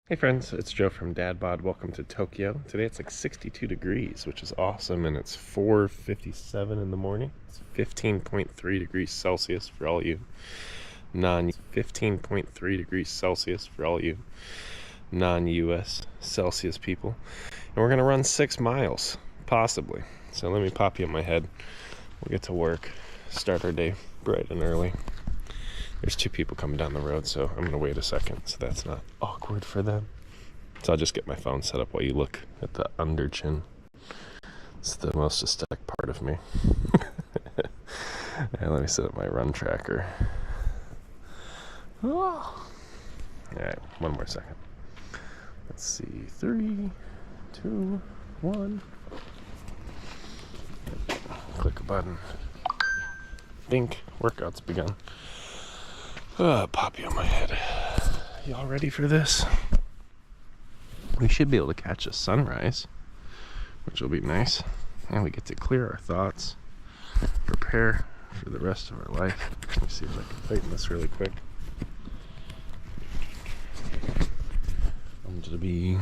Hey friends, it's Joe from DadBod. Welcome to Tokyo. Today it's like 62 degrees, which is awesome, and it's 4:57 in the morning. It's 15.3 degrees Celsius for all you non-US Celsius people. And we're gonna run 6 miles, possibly. So let me pop you in my head. We'll get to work, start our day bright and early. There's 2 people coming down the road, so I'm gonna wait a second so that's not awkward for them. So I'll just get my phone set up while you look at the under chin. It's the most aesthetic part of me. And let me set up my run tracker. Oh. Alright, one more second. Let's see. 3, 2, 1. Click a button. Bink. Workout's begun. Poppy on my head. Y'all ready for this? We should be able to catch a sunrise, which will be nice. And we get to clear our thoughts, prepare for the rest of our life. Let me see if I can tighten this really quick. Under the beam.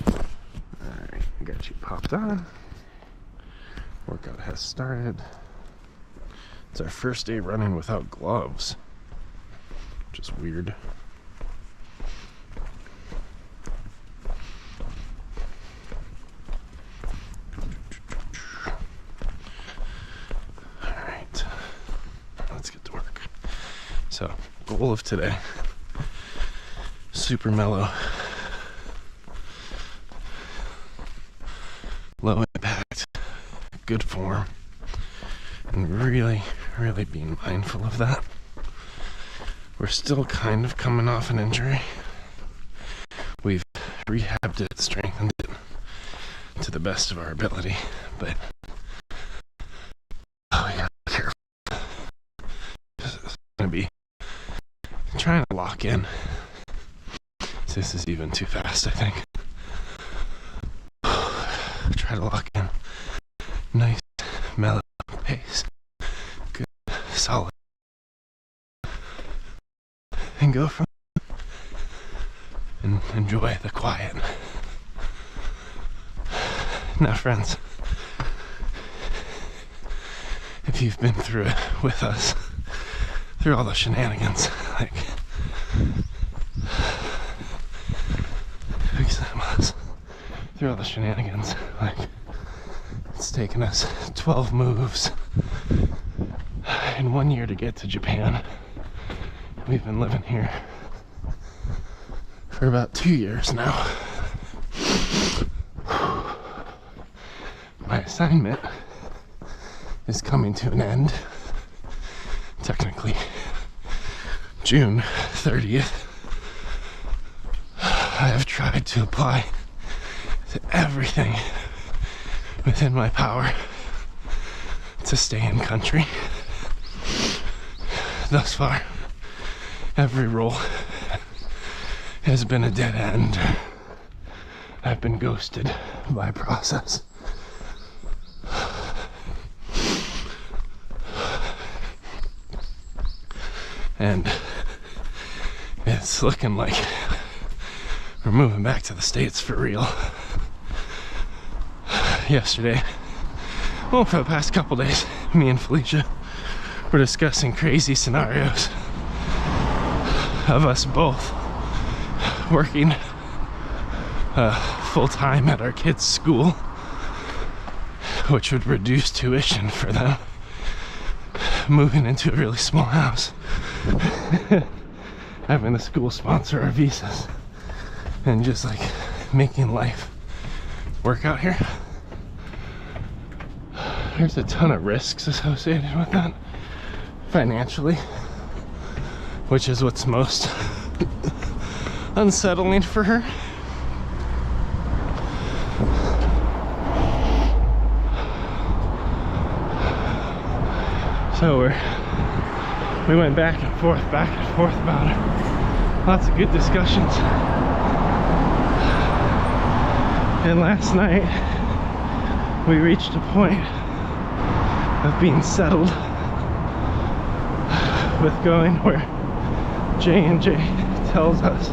Alright, got you popped on. Workout has started. It's our first day running without gloves, which is weird. Alright, let's get to work. So, goal of today, super mellow, low impact, good form, and really being mindful of that. We're still kind of coming off an injury. We've rehabbed it, strengthened it to the best of our ability, but we gotta be careful. It's gonna be trying to lock in. This is even too fast, I think. Try to lock in. Nice, mellow pace. Good, solid. And go from and enjoy the quiet. Now, friends, if you've been through it with us, through all the shenanigans, like through all the shenanigans, like it's taken us 12 moves in 1 year to get to Japan. We've been living here for about 2 years now. My assignment is coming to an end, technically June 30th. I have tried to apply to everything within my power to stay in country. Thus far, every role has been a dead end. I've been ghosted by process. And it's looking like we're moving back to the States for real. Yesterday, well, for the past couple days, me and Felicia were discussing crazy scenarios of us both working full-time at our kids' school, which would reduce tuition for them, moving into a really small house, having the school sponsor our visas, and just like making life work out here. There's a ton of risks associated with that financially, which is what's most unsettling for her. So we went back and forth about it. Lots of good discussions. And last night we reached a point of being settled with going where J&J tells us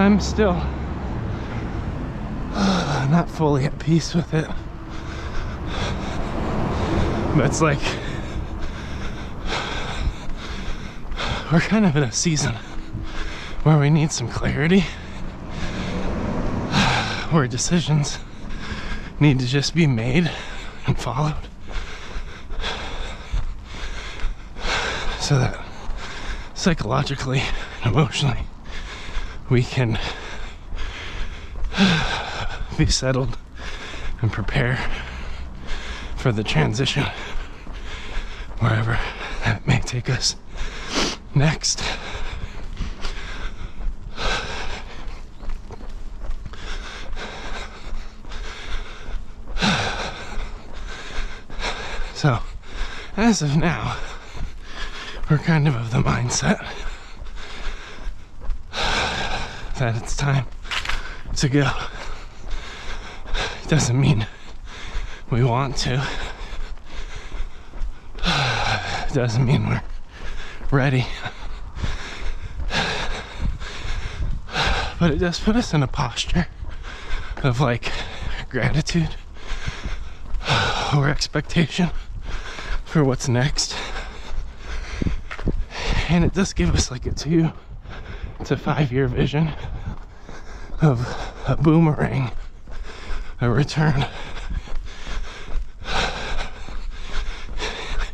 I'm still not fully at peace with it. But it's like we're kind of in a season where we need some clarity, where decisions need to just be made and followed, so that psychologically and emotionally we can be settled and prepare for the transition wherever that may take us next. So, as of now, we're kind of the mindset that it's time to go. It doesn't mean we want to. It doesn't mean we're ready. But it does put us in a posture of like gratitude or expectation for what's next. And it does give us like a 2 to 5 year vision of a boomerang, a return.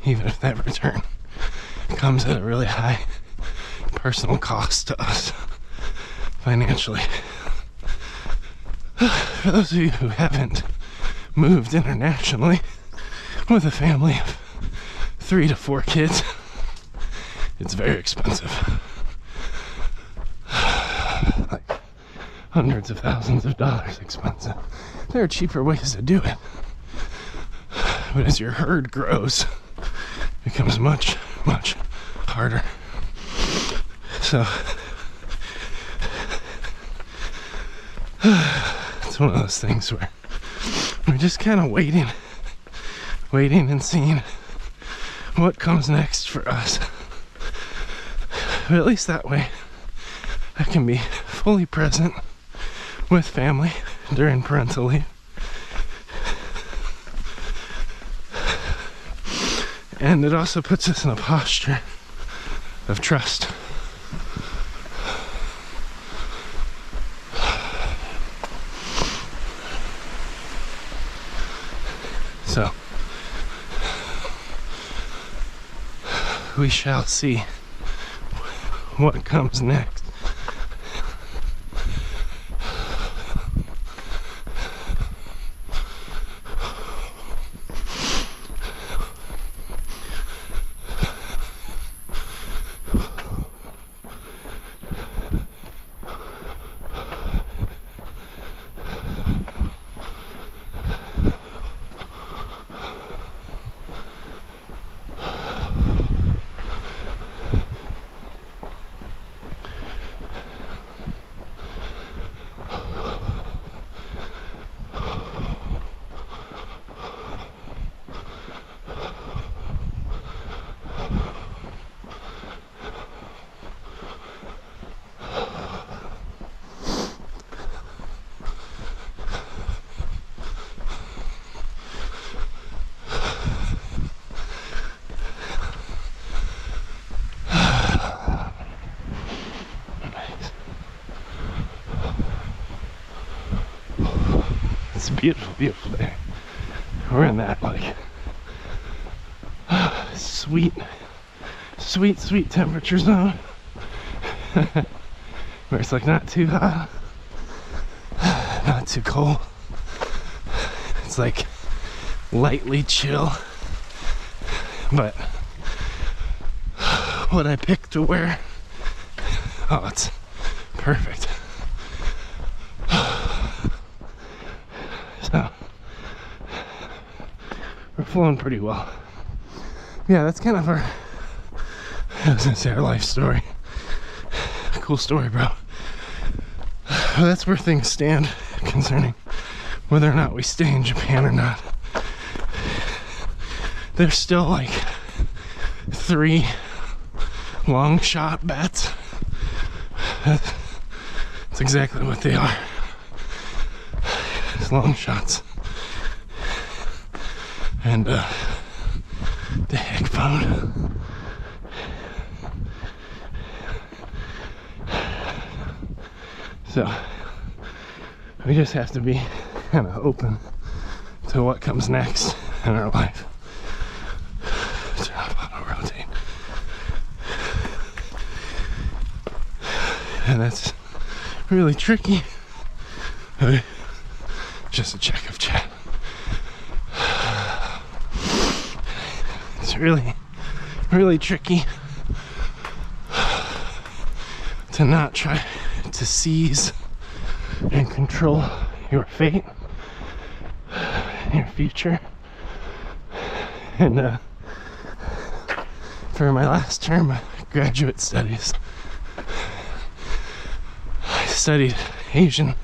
Even if that return comes at a really high personal cost to us financially. For those of you who haven't moved internationally with a family of 3 to 4 kids, it's very expensive. Like hundreds of thousands of dollars expensive. There are cheaper ways to do it. But as your herd grows, it becomes much, much harder. So it's one of those things where we're just kind of waiting and seeing what comes next for us. But at least that way I can be fully present with family during parental leave. And it also puts us in a posture of trust. So, we shall see what comes next. It's a beautiful, beautiful day. We're in that like sweet temperature zone where it's like not too hot, not too cold. It's like lightly chill, but what I picked to wear, oh, it's perfect. So we're flowing pretty well. Yeah, that's kind of our, I was gonna say our life story. Cool story, bro. That's where things stand concerning whether or not we stay in Japan or not. There's still like 3 long shot bets It's exactly what they are. It's long shots. And the heck phone. So we just have to be kind of open to what comes next in our life. Turn off auto rotate. And that's really tricky. Okay. Just a check of chat. It's really, really tricky to not try to seize and control your fate, your future. And for my last term of graduate studies, I studied Asian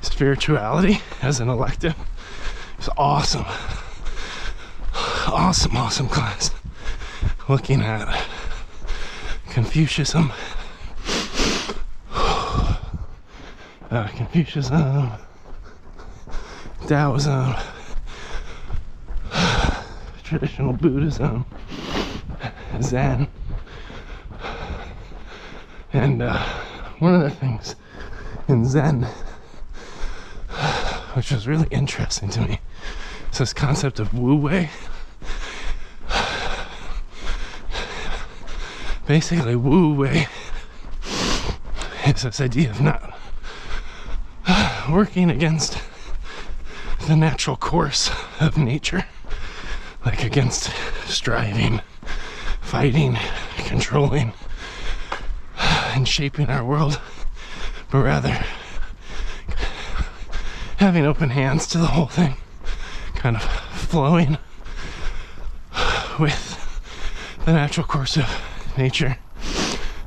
spirituality as an elective. It was awesome. Awesome class. Looking at Confucianism, Taoism, traditional Buddhism, Zen. And one of the things in Zen, which was really interesting to me, is this concept of wu-wei. Basically, wu-wei is this idea of not working against the natural course of nature, like against striving, fighting, controlling, and shaping our world, but rather having open hands to the whole thing, kind of flowing with the natural course of nature.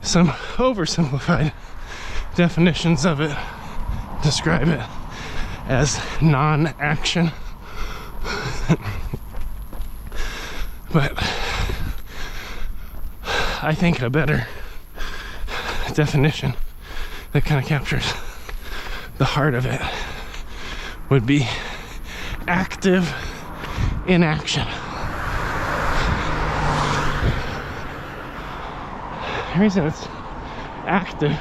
Some oversimplified definitions of it describe it as non-action. But I think a better definition that kind of captures the heart of it would be active inaction. The reason it's active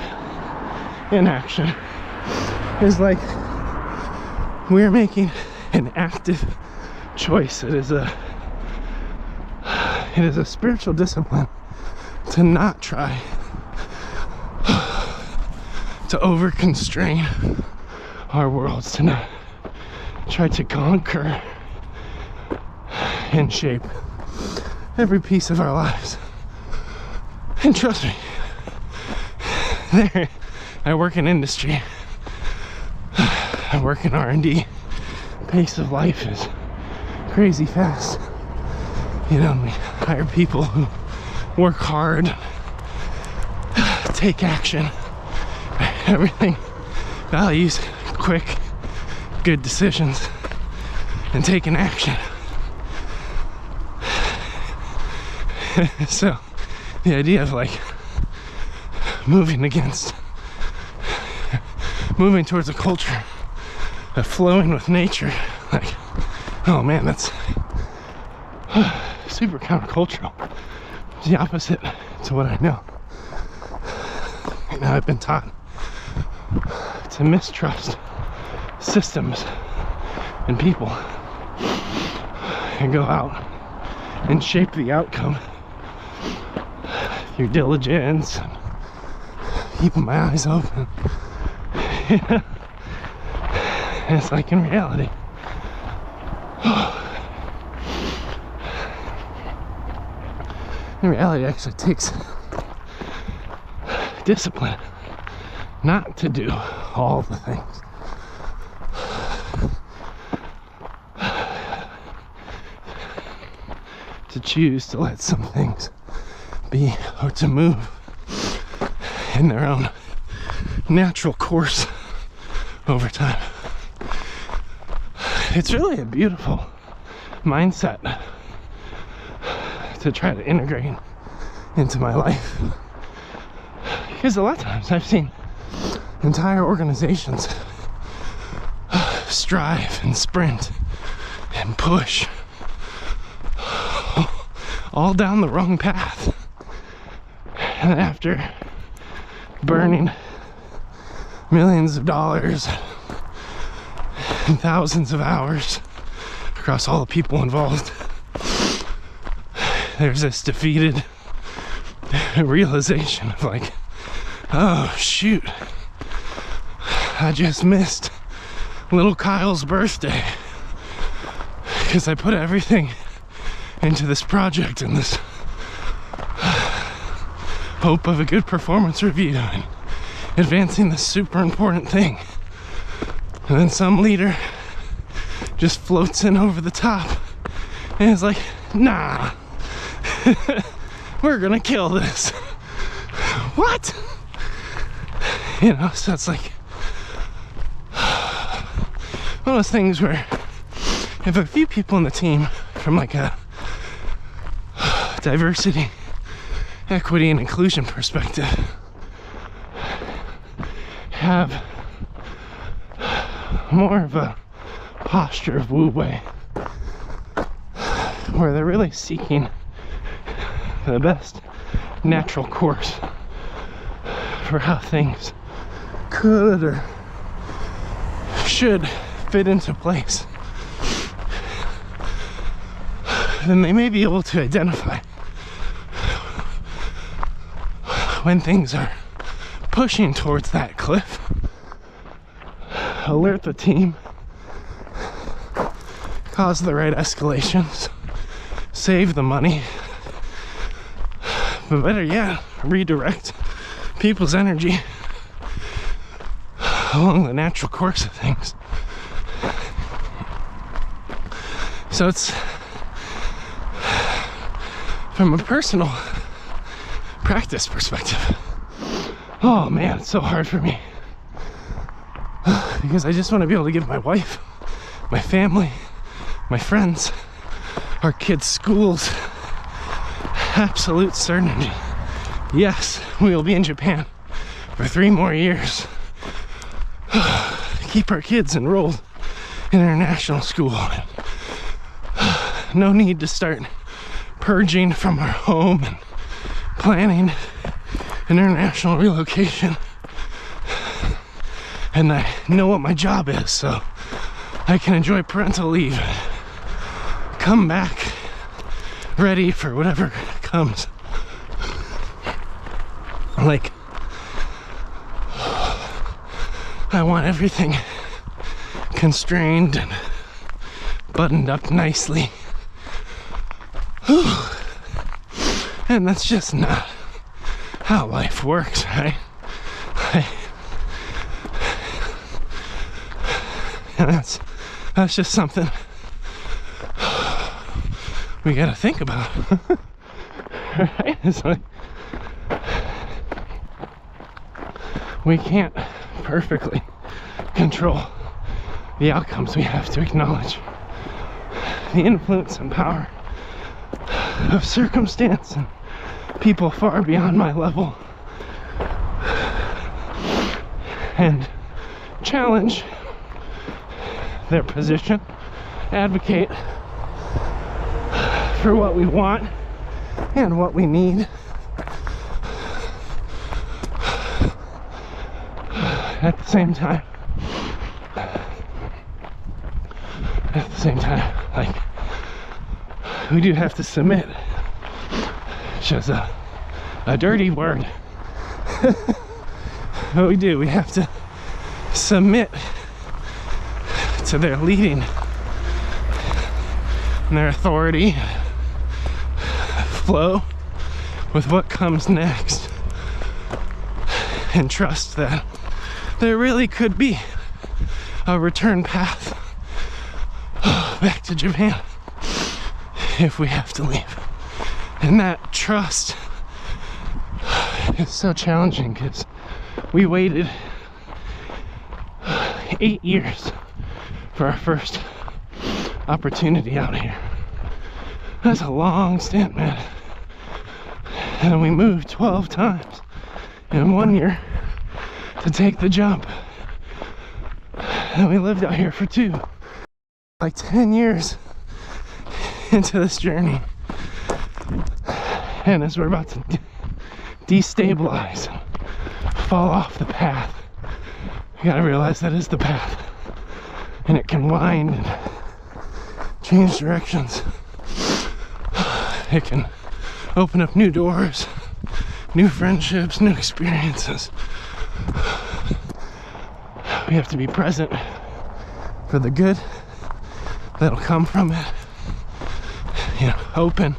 inaction is like we're making an active choice. It is a spiritual discipline to not try to over-constrain our worlds, to not try to conquer and shape every piece of our lives. And trust me, there, I work in industry, I work in R&D. Pace of life is crazy fast. You know, we hire people who work hard, take action. Everything values quick, good decisions and taking action. So the idea of like moving towards a culture of flowing with nature, like, oh man, that's super countercultural. It's the opposite to what I know. Now I've been taught to mistrust systems and people and go out and shape the outcome through diligence and keeping my eyes open. And it's like in reality, it actually takes discipline not to do all the things. To choose to let some things be, or to move in their own natural course over time. It's really a beautiful mindset to try to integrate into my life, because a lot of times I've seen entire organizations strive and sprint and push all down the wrong path. And after burning millions of dollars and thousands of hours across all the people involved, there's this defeated realization of like, oh shoot, I just missed little Kyle's birthday because I put everything into this project and this hope of a good performance review and advancing this super important thing. And then some leader just floats in over the top and is like, nah, we're gonna kill this. What? You know, so it's like one of those things where if a few people in the team from like a diversity, equity, and inclusion perspective have more of a posture of wu-wei, where they're really seeking the best natural course for how things could or should fit into place, then they may be able to identify when things are pushing towards that cliff, alert the team, cause the right escalations, save the money, but better yet, redirect people's energy along the natural course of things. So it's, from a personal practice perspective, oh man, it's so hard for me because I just want to be able to give my wife, my family, my friends, our kids' schools absolute certainty. Yes, we will be in Japan for 3 more years. Keep our kids enrolled in international school. No need to start purging from our home and planning an international relocation. And I know what my job is, so I can enjoy parental leave. Come back ready for whatever comes. Like, I want everything constrained and buttoned up nicely. And that's just not how life works, right? And that's just something we gotta think about. Right? It's like we can't perfectly control the outcomes. We have to acknowledge the influence and power of circumstance and people far beyond my level, and challenge their position, advocate for what we want and what we need. At the same time, like, we do have to submit, which is a dirty word. But we do, we have to submit to their leading and their authority, flow with what comes next, and trust that there really could be a return path back to Japan if we have to leave. And that trust is so challenging because we waited 8 years for our first opportunity out here. That's a long stint, man. And we moved 12 times in 1 year to take the jump. And we lived out here for like 10 years into this journey. And as we're about to destabilize, fall off the path, you gotta realize that is the path. And it can wind and change directions. It can open up new doors, new friendships, new experiences. We have to be present for the good that'll come from it. You know, open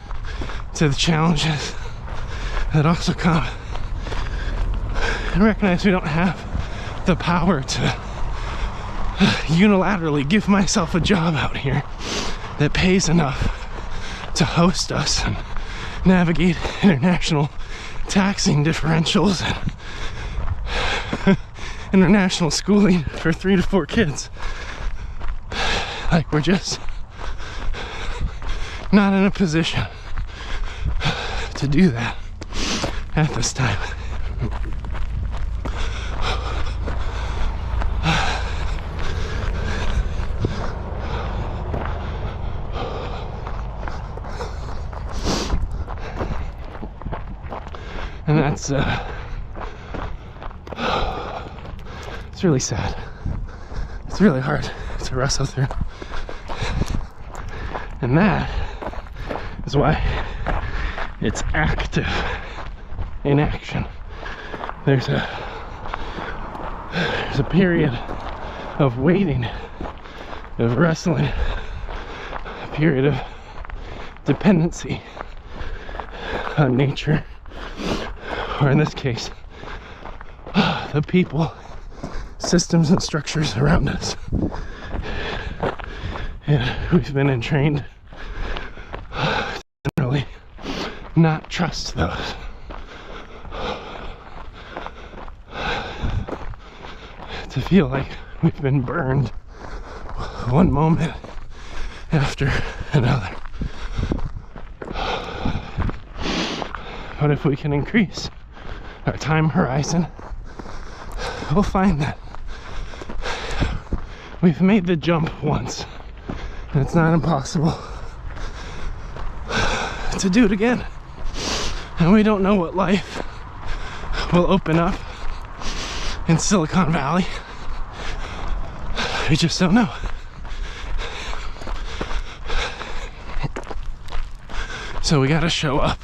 to the challenges that also come. And recognize we don't have the power to unilaterally give myself a job out here that pays enough to host us and navigate international taxing differentials and international schooling for 3 to 4 kids. Like, we're just not in a position to do that at this time. And that's it's really sad. It's really hard to wrestle through. And that is why it's active inaction. There's a period of waiting, of wrestling, a period of dependency on nature, or in this case, the people, systems, and structures around us. And we've been entrained to generally not trust those. To feel like we've been burned one moment after another. But if we can increase our time horizon, we'll find that we've made the jump once, and it's not impossible to do it again. And we don't know what life will open up in Silicon Valley. We just don't know. So we gotta show up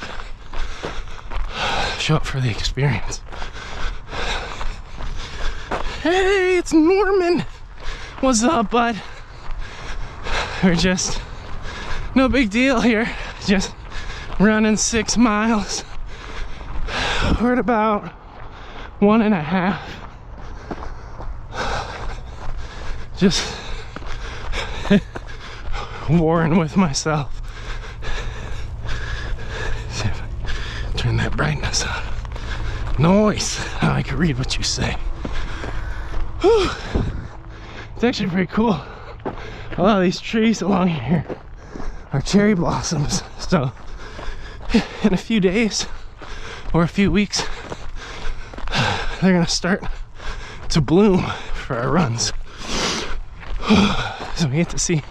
for the experience. Hey, it's Norman. What's up, bud? We're just, no big deal here. Just running 6 miles. We're at about 1.5. Just warring with myself. See if I turn that brightness up. Noise. Oh, I can read what you say. Whew. It's actually pretty cool. A lot of these trees along here are cherry blossoms. So in a few days or a few weeks, they're gonna start to bloom for our runs. So we get to see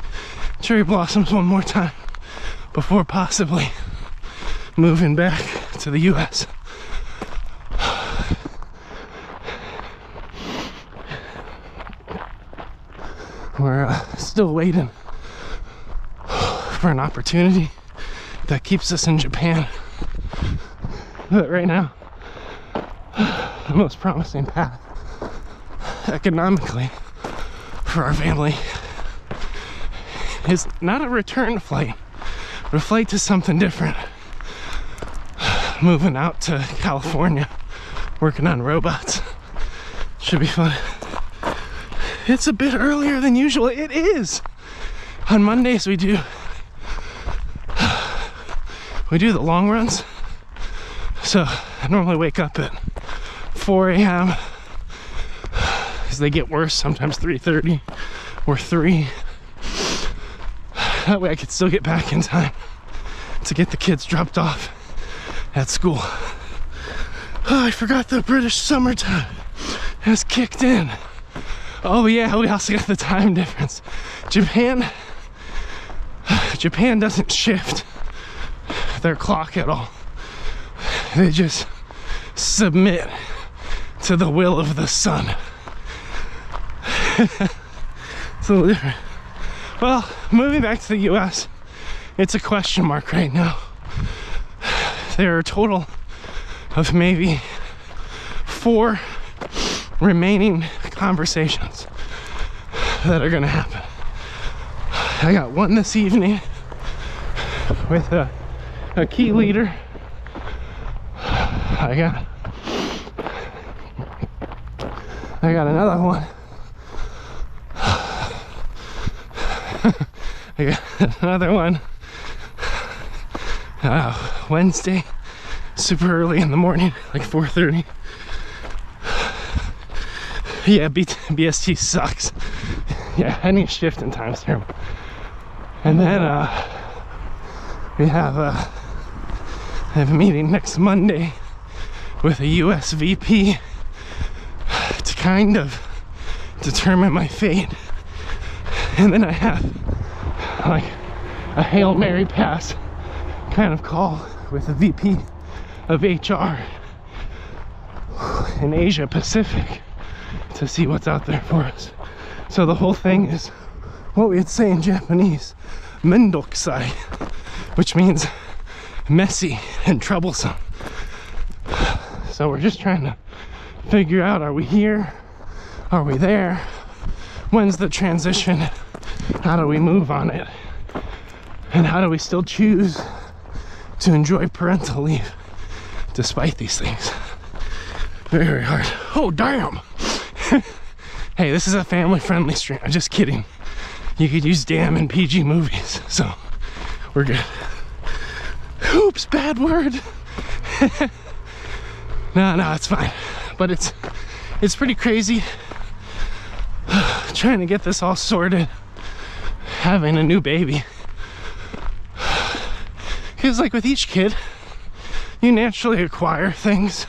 cherry blossoms one more time before possibly moving back to the US. We're still waiting for an opportunity that keeps us in Japan. But right now, the most promising path economically for our family is not a return flight, but a flight to something different. Moving out to California, working on robots. Should be fun. It's a bit earlier than usual. It is. On Mondays we do the long runs. So I normally wake up at 4 a.m. as they get worse, sometimes 3:30 or 3. That way I could still get back in time to get the kids dropped off at school. Oh, I forgot the British summertime. has kicked in. Oh yeah, we also got the time difference. Japan doesn't shift their clock at all. They just submit to the will of the sun. It's a little different. Well, moving back to the US, it's a question mark right now. There are a total of maybe 4 remaining conversations that are gonna happen. I got one this evening with a key leader. I got another one. I got another one Wednesday, super early in the morning, like 4:30. Yeah, BST sucks. Yeah, any shift in time is terrible. And then I have a meeting next Monday with a US VP to kind of determine my fate. And then I have like a Hail Mary pass kind of call with the VP of HR in Asia Pacific to see what's out there for us. So the whole thing is what we'd say in Japanese, mendokusai, which means messy and troublesome. So we're just trying to figure out, are we here? Are we there? When's the transition? How do we move on it? And how do we still choose to enjoy parental leave despite these things? Very, very hard. Oh, damn! Hey, this is a family-friendly stream. I'm just kidding. You could use damn in PG movies, so we're good. Oops, bad word. No, it's fine. But it's pretty crazy trying to get this all sorted, having a new baby. Because like with each kid, you naturally acquire things.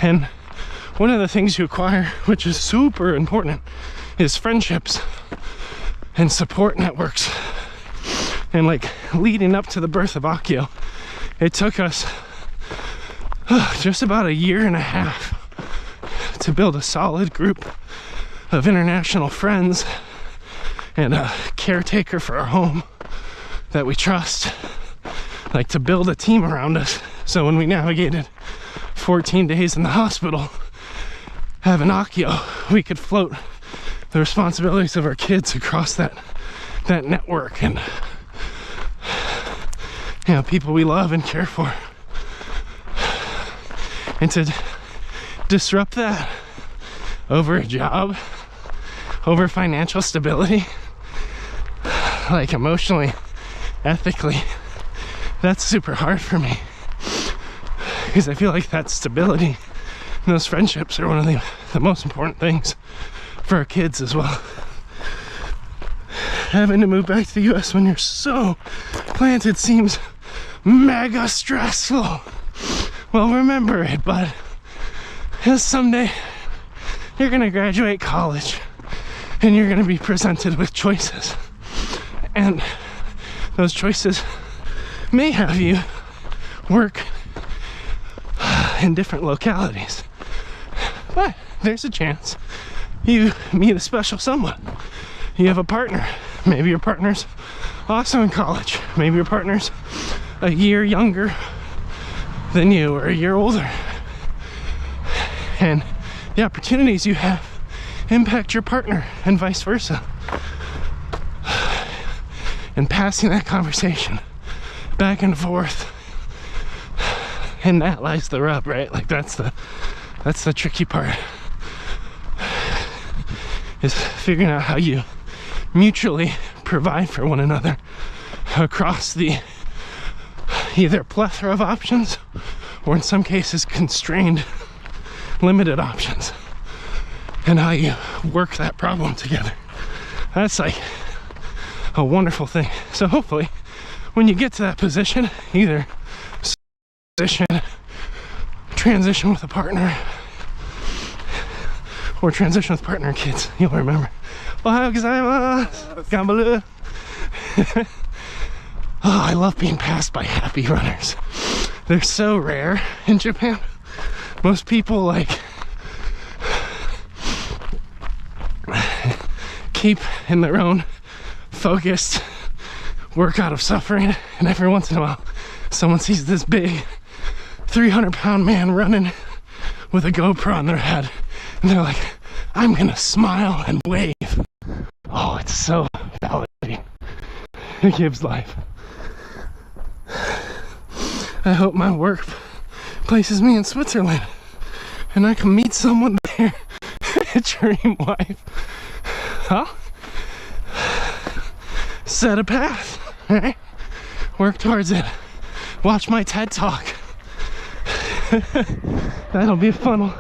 And one of the things you acquire, which is super important, is friendships and support networks. And like leading up to the birth of Akio, it took us just about 1.5 years to build a solid group of international friends and a caretaker for our home that we trust, like to build a team around us. So when we navigated 14 days in the hospital having Akio, we could float the responsibilities of our kids across that network, and you know, people we love and care for. And to disrupt that over a job, over financial stability, like emotionally, ethically, that's super hard for me, because I feel like that stability and those friendships are one of the most important things for our kids as well. Having to move back to the US when you're so planted seems mega stressful. Well, remember it, bud. Because someday you're gonna graduate college and you're gonna be presented with choices. And those choices may have you work in different localities. But there's a chance you meet a special someone. You have a partner. Maybe your partner's also in college. Maybe your partner's a year younger than you or a year older. And the opportunities you have impact your partner and vice versa. And passing that conversation back and forth, and that lies the rub, right? Like that's the tricky part, is figuring out how you mutually provide for one another across the either plethora of options, or in some cases constrained, limited options, and how you work that problem together. That's like a wonderful thing. So hopefully when you get to that position, either position, transition with a partner, or transition with partner kids, you'll remember. Ohayou gozaimasu, gambaru. Oh, I love being passed by happy runners. They're so rare in Japan. Most people like keep in their own focused work out of suffering, and every once in a while someone sees this big 300-pound man running with a GoPro on their head, and they're like, I'm gonna smile and wave. Oh, it's so validating. It gives life. I hope my work places me in Switzerland and I can meet someone there. Dream wife. Huh? Set a path, right? Work towards it. Watch my TED Talk. That'll be a funnel.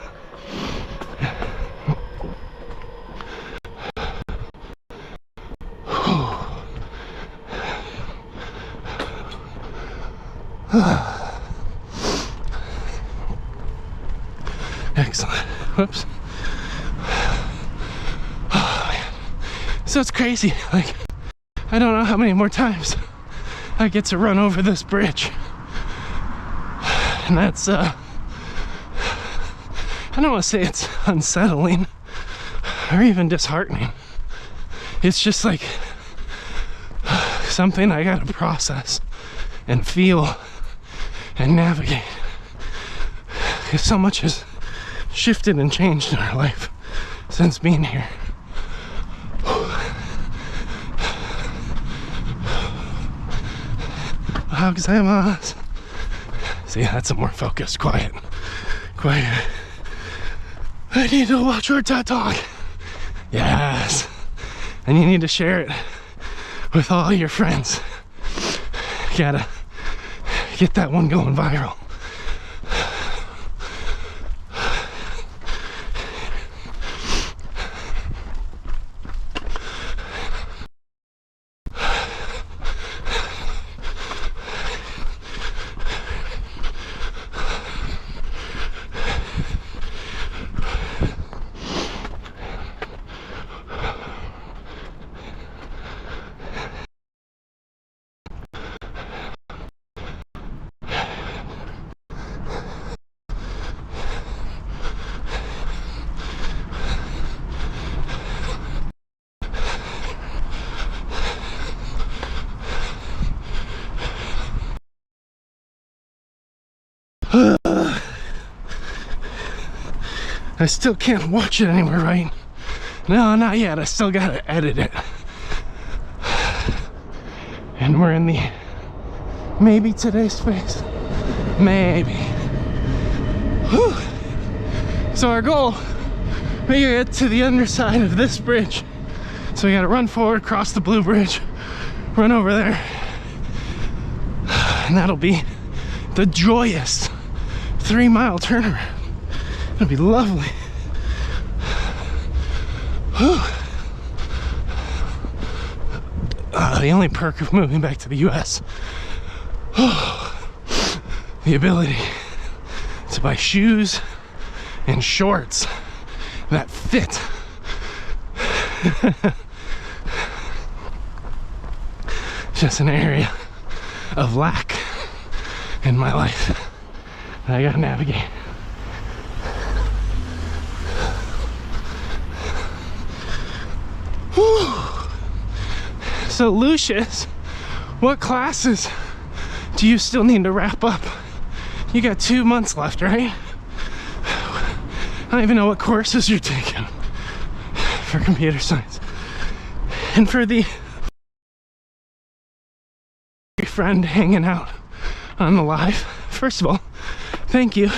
Excellent. Whoops. Oh, man. So it's crazy. Like, I don't know how many more times I get to run over this bridge. And that's, I don't want to say it's unsettling or even disheartening. It's just like something I gotta process and feel and navigate. Because so much has shifted and changed in our life since being here. Ohayou gozaimasu. See, that's a more focused, quiet. I need to watch your TED Talk. Yes. And you need to share it with all your friends. You gotta get that one going viral. I still can't watch it anywhere, right? No, not yet. I still gotta edit it. And we're in the maybe today space. Maybe. Whew. So our goal, we gotta get to the underside of this bridge. So we gotta run forward, cross the blue bridge, run over there. And that'll be the joyous 3-mile turnaround. It'll be lovely. The only perk of moving back to the US, the ability to buy shoes and shorts that fit. Just an area of lack in my life that I gotta navigate. So Lucius, what classes do you still need to wrap up? You got 2 months left, right? I don't even know what courses you're taking for computer science. And for the friend hanging out on the live, first of all, thank you.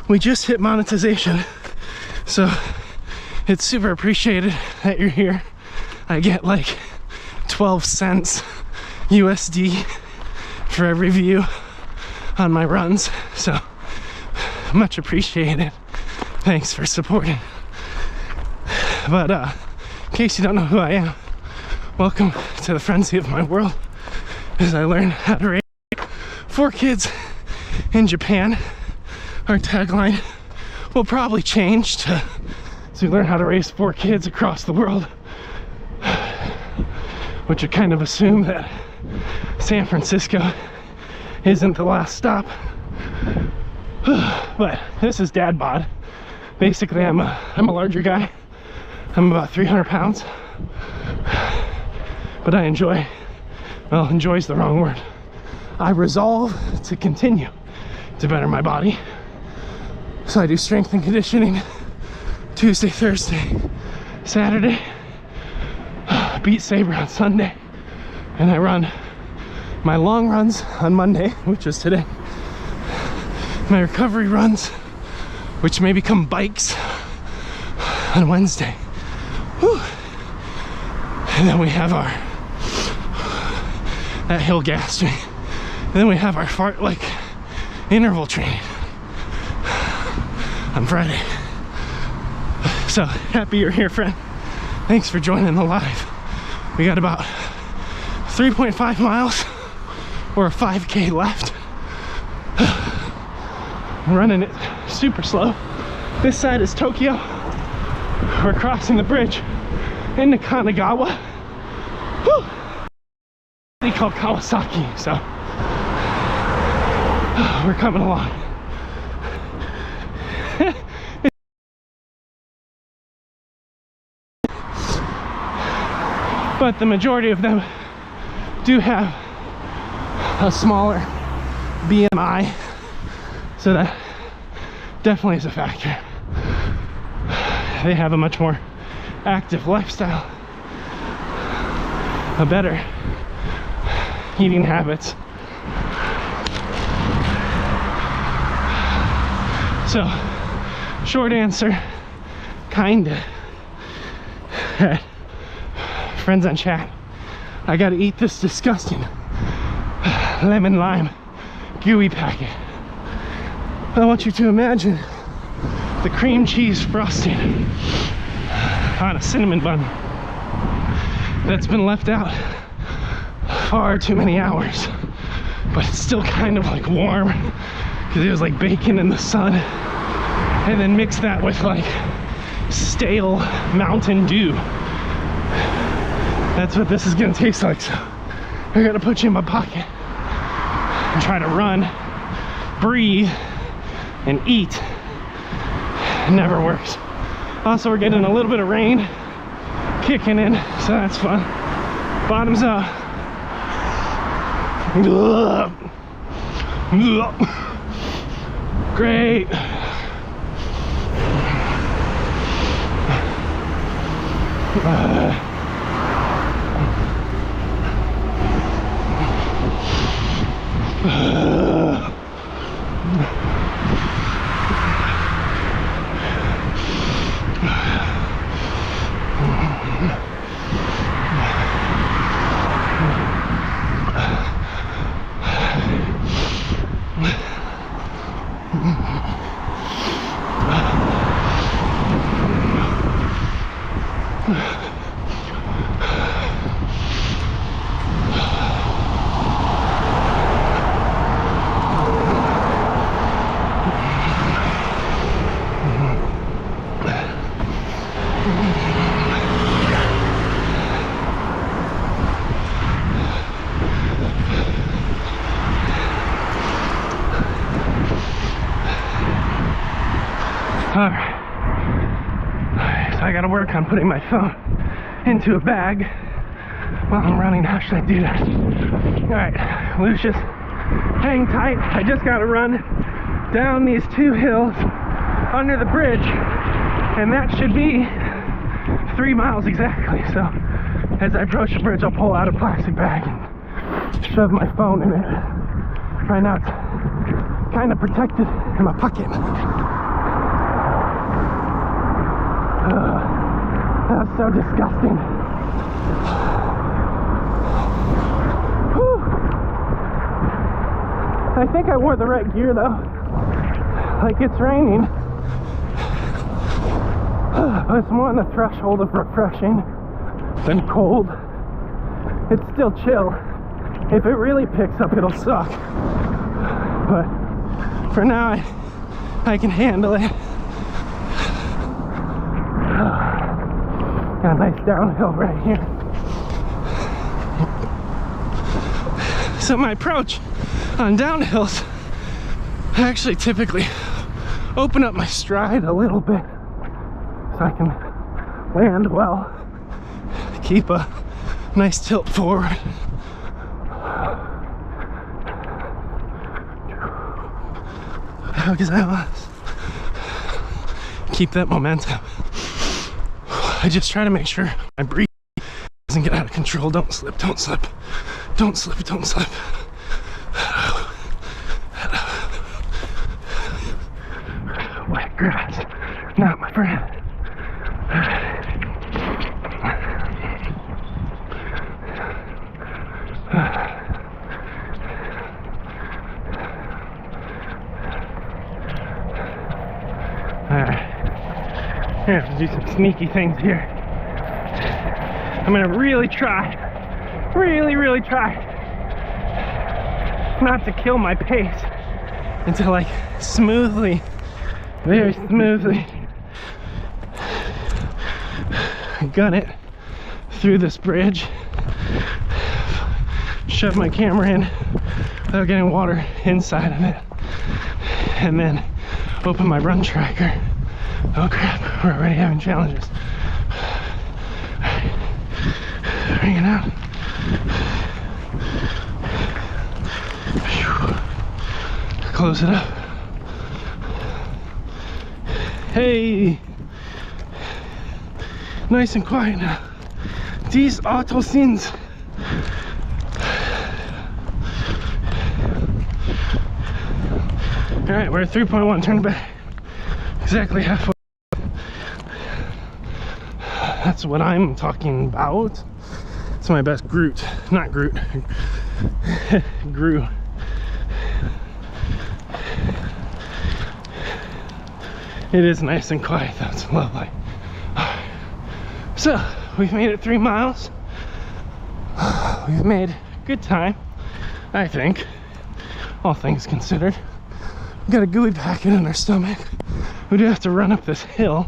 We just hit monetization, so it's super appreciated that you're here. I get like 12 cents USD for every view on my runs, so much appreciated. Thanks for supporting. But in case you don't know who I am, welcome to the frenzy of my world as I learn how to raise 4 kids in Japan our tagline will probably change to, as we learn how to raise 4 kids across the world, which would kind of assume that San Francisco isn't the last stop. But this is DadBod. Basically, I'm a larger guy. I'm about 300 pounds. But I enjoy, well, enjoy's the wrong word. I resolve to continue to better my body. So I do strength and conditioning Tuesday, Thursday, Saturday, Beat Saber on Sunday, and I run my long runs on Monday, which is today, my recovery runs, which may become bikes, on Wednesday. Whew. And then we have our that hill gas training. And then we have our fart-like interval training on Friday. So happy you're here, friend. Thanks for joining the live. We got about 3.5 miles or a 5K left. I'm running it super slow. This side is Tokyo. We're crossing the bridge into Kanagawa. Whew. They call Kawasaki, so we're coming along. But the majority of them do have a smaller BMI, so that definitely is a factor. They have a much more active lifestyle, a better eating habits. So, short answer, kinda. Friends on chat, I gotta eat this disgusting lemon lime gooey packet. I want you to imagine the cream cheese frosting on a cinnamon bun that's been left out far too many hours, but it's still kind of like warm because it was like bacon in the sun, and then mix that with like stale Mountain Dew. That's what this is gonna taste like. So I gotta put you in my pocket and try to run, breathe, and eat. It never works. Also, we're getting a little bit of rain kicking in, so that's fun. Bottoms up. Great. Alright, so I gotta work on putting my phone into a bag while I'm running. How should I do that? Alright, Lucius, hang tight. I just gotta run down these 2 hills under the bridge, and that should be 3 miles exactly. So as I approach the bridge, I'll pull out a plastic bag and shove my phone in it. Right now it's kind of protected in my pocket. That's so disgusting. Whew. I think I wore the right gear though. Like, it's raining. It's more on the threshold of refreshing than cold. It's still chill. If it really picks up, it'll suck. But for now, I can handle it. Got a nice downhill right here. So my approach on downhills, I actually typically open up my stride a little bit so I can land well, keep a nice tilt forward. Because keep that momentum. I just try to make sure my breathing doesn't get out of control. Don't slip, don't slip, don't slip, don't slip. Wet grass, not my friend. I have to do some sneaky things here. I'm gonna really try not to kill my pace and to like smoothly, very smoothly gun it through this bridge, shove my camera in without getting water inside of it, and then open my run tracker. Oh crap, we're already having challenges. Bring it out. Close it up. Hey! Nice and quiet now. These auto scenes. Alright, we're at 3.1. Turn it back. Exactly halfway. That's what I'm talking about. It's my best Groot. Not Groot. Gru. It is nice and quiet. That's lovely. So, we've made it 3 miles. We've made good time, I think, all things considered. We've got a gooey packet in our stomach. We do have to run up this hill,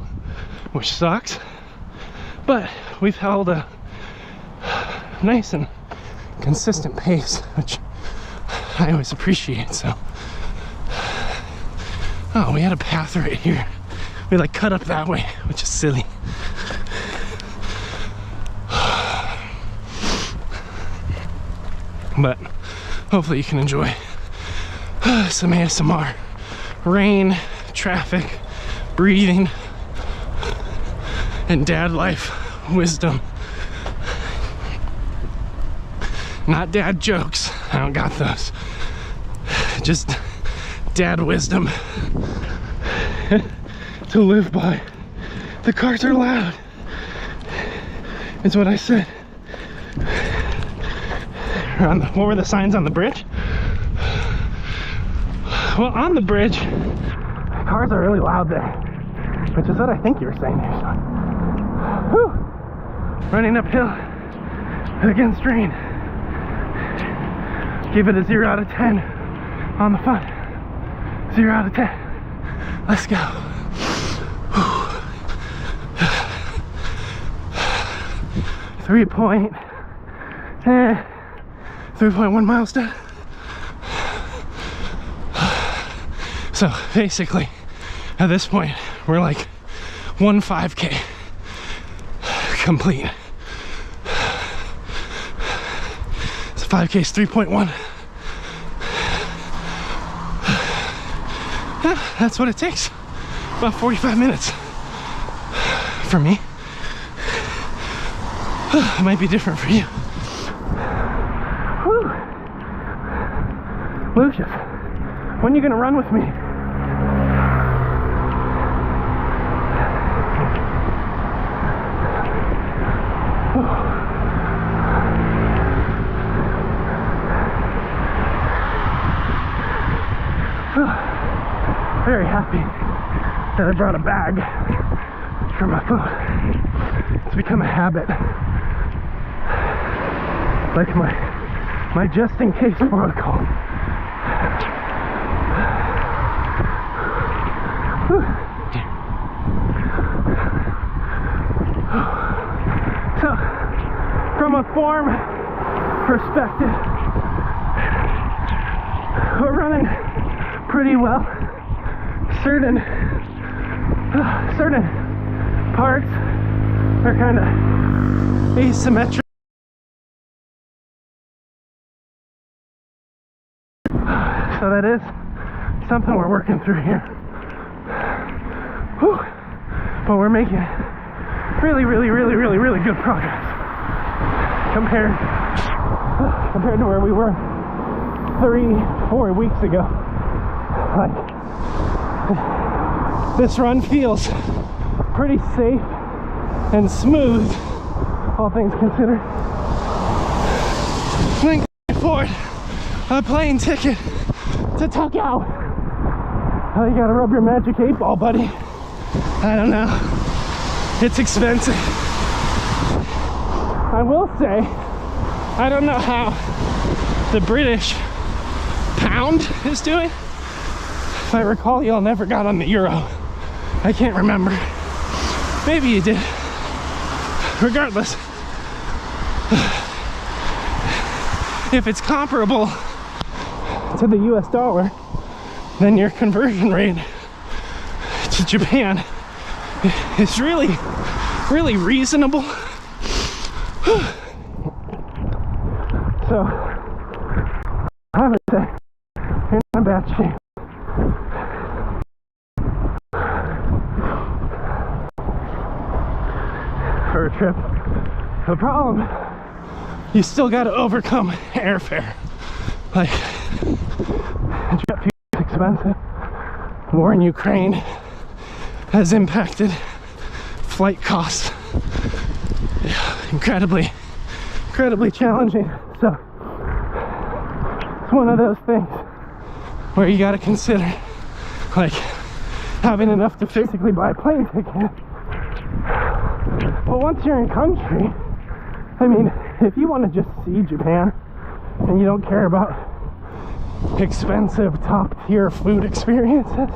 which sucks, but we've held a nice and consistent pace, which I always appreciate. So, oh, we had a path right here. We like cut up that way, which is silly. But hopefully you can enjoy some ASMR. Rain, traffic, breathing, and dad life wisdom. Not dad jokes, I don't got those. Just dad wisdom to live by. The cars are loud. It's what I said. What were the signs on the bridge? Well, on the bridge, cars are really loud there, which is what I think you were saying there, son. Whew. Running uphill against rain. Give it a 0 out of 10 on the fun. 0 out of 10. Let's go. 3.1 miles done. So basically, at this point, we're like 1 5K complete. So 5K is 3.1. Yeah, that's what it takes. About 45 minutes for me. It might be different for you. Whew. Lucius, when are you gonna run with me? Very happy that I brought a bag for my food. It's become a habit. Like my just in case protocol. So, from a form perspective, we're running pretty well. Certain parts are kind of asymmetric. So that is something we're working through here. Whew. But we're making really good progress compared to where we were 3-4 weeks ago. Like, this run feels pretty safe and smooth, all things considered. Then forward a plane ticket to Tokyo. Oh, you gotta rub your magic 8-ball, buddy. I don't know. It's expensive. I will say, I don't know how the British pound is doing. If I recall, y'all never got on the euro. I can't remember. Maybe you did. Regardless, if it's comparable to the US dollar, then your conversion rate to Japan is really reasonable. So I would say you're not in bad shape. For a trip. The problem, you still got to overcome airfare. Like, jet fuel is expensive. War in Ukraine has impacted flight costs. Incredibly challenging. So it's one of those things where you got to consider, like, having enough to physically buy a plane ticket. But once you're in country, I mean, if you want to just see Japan and you don't care about expensive top tier food experiences,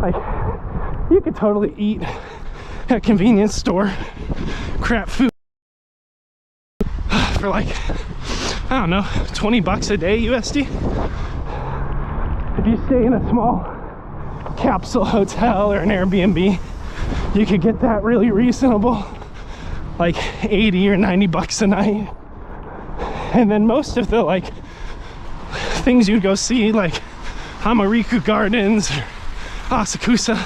like, you could totally eat at a convenience store crap food for like, I don't know, 20 bucks a day USD. If you stay in a small capsule hotel or an Airbnb, you could get that really reasonable, like 80 or 90 bucks a night. And then most of the like things you'd go see, like Hamariku Gardens or Asakusa,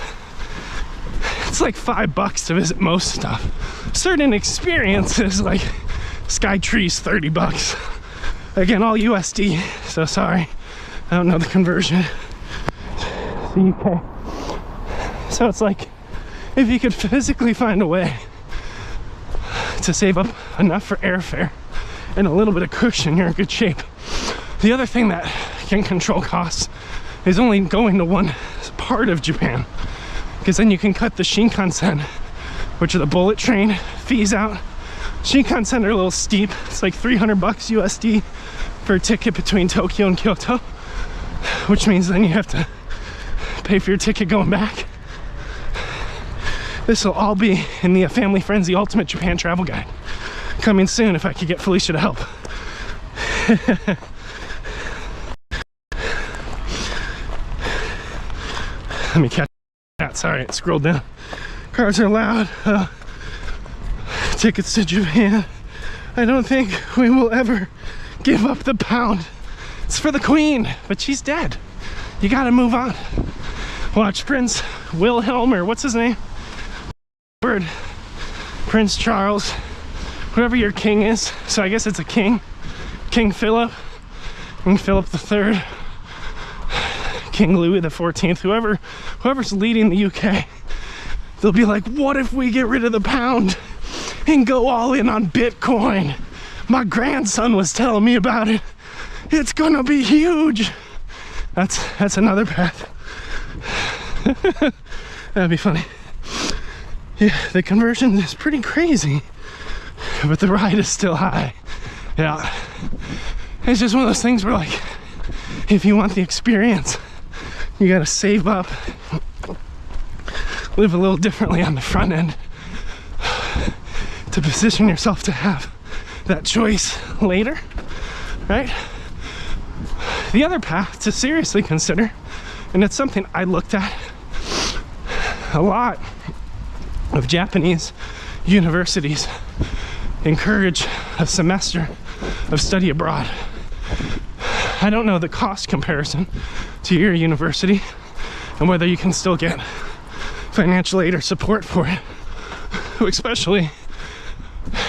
it's like $5 to visit most stuff. Certain experiences like Skytree's 30 bucks. Again, all USD, so sorry, I don't know the conversion. It's the UK. So it's like, if you could physically find a way to save up enough for airfare and a little bit of cushion, you're in good shape. The other thing that can control costs is only going to one part of Japan, because then you can cut the Shinkansen, which are the bullet train fees, out. Shinkansen are a little steep. It's like 300 bucks USD for a ticket between Tokyo and Kyoto, which means then you have to pay for your ticket going back. This will all be in the aFamilyFrenzy Ultimate Japan Travel Guide, coming soon if I could get Felicia to help. Let me catch that. Sorry, it scrolled down. Cars are loud. Tickets to Japan. I don't think we will ever give up the pound. It's for the Queen, but she's dead. You gotta move on. Watch Prince Wilhelm, or what's his name? Prince Charles, whoever your king is. So I guess it's a king. King Philip, King Philip III, King Louis XIV, whoever's leading the UK, they'll be like, what if we get rid of the pound and go all in on Bitcoin? My grandson was telling me about it. It's gonna be huge. That's another path. That'd be funny. Yeah, the conversion is pretty crazy, but the ride is still high. Yeah, it's just one of those things where, like, if you want the experience, you gotta save up live a little differently on the front end to position yourself to have that choice later, right? The other path to seriously consider, and it's something I looked at a lot of Japanese universities, encourage a semester of study abroad. I don't know the cost comparison to your university and whether you can still get financial aid or support for it, especially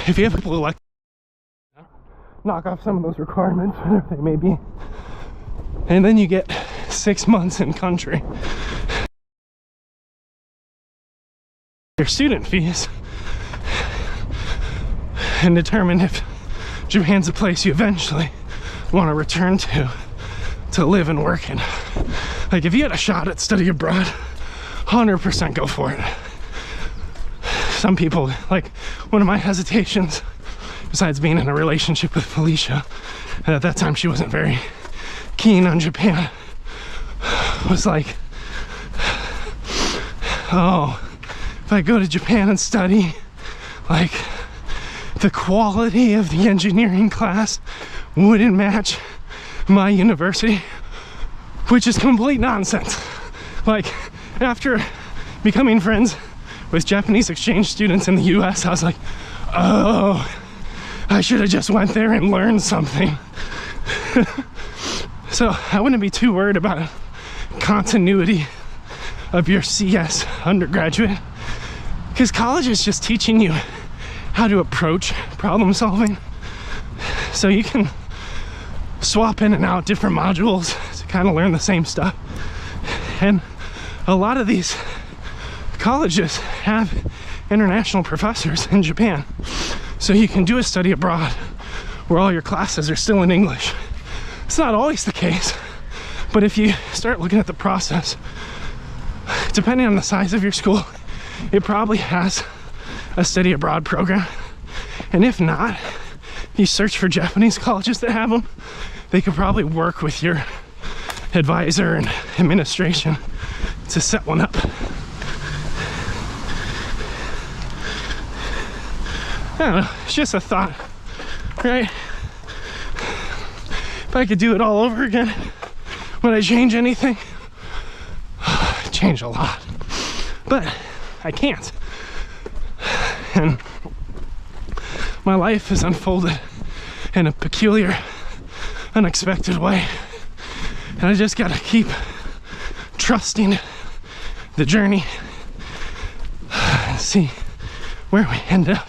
if you have people who like knock off some of those requirements, whatever they may be, and then you get 6 months in country. Your student fees and determine if Japan's a place you eventually want to return to live and work in. Like, if you had a shot at study abroad, 100% go for it. Some people, like, one of my hesitations, besides being in a relationship with Felicia, and at that time she wasn't very keen on Japan, was like, oh, if I go to Japan and study, like, the quality of the engineering class wouldn't match my university, which is complete nonsense. Like, after becoming friends with Japanese exchange students in the US, I was like, oh, I should have just went there and learned something. So I wouldn't be too worried about continuity of your CS undergraduate, because college is just teaching you how to approach problem solving. So you can swap in and out different modules to kind of learn the same stuff. And a lot of these colleges have international professors in Japan. So you can do a study abroad where all your classes are still in English. It's not always the case, but if you start looking at the process, depending on the size of your school, it probably has a study abroad program. And if not, you search for Japanese colleges that have them. They could probably work with your advisor and administration to set one up. I don't know, it's just a thought, right? If I could do it all over again, would I change anything? I'd change a lot, but I can't. And my life has unfolded in a peculiar, unexpected way. And I just gotta keep trusting the journey and see where we end up.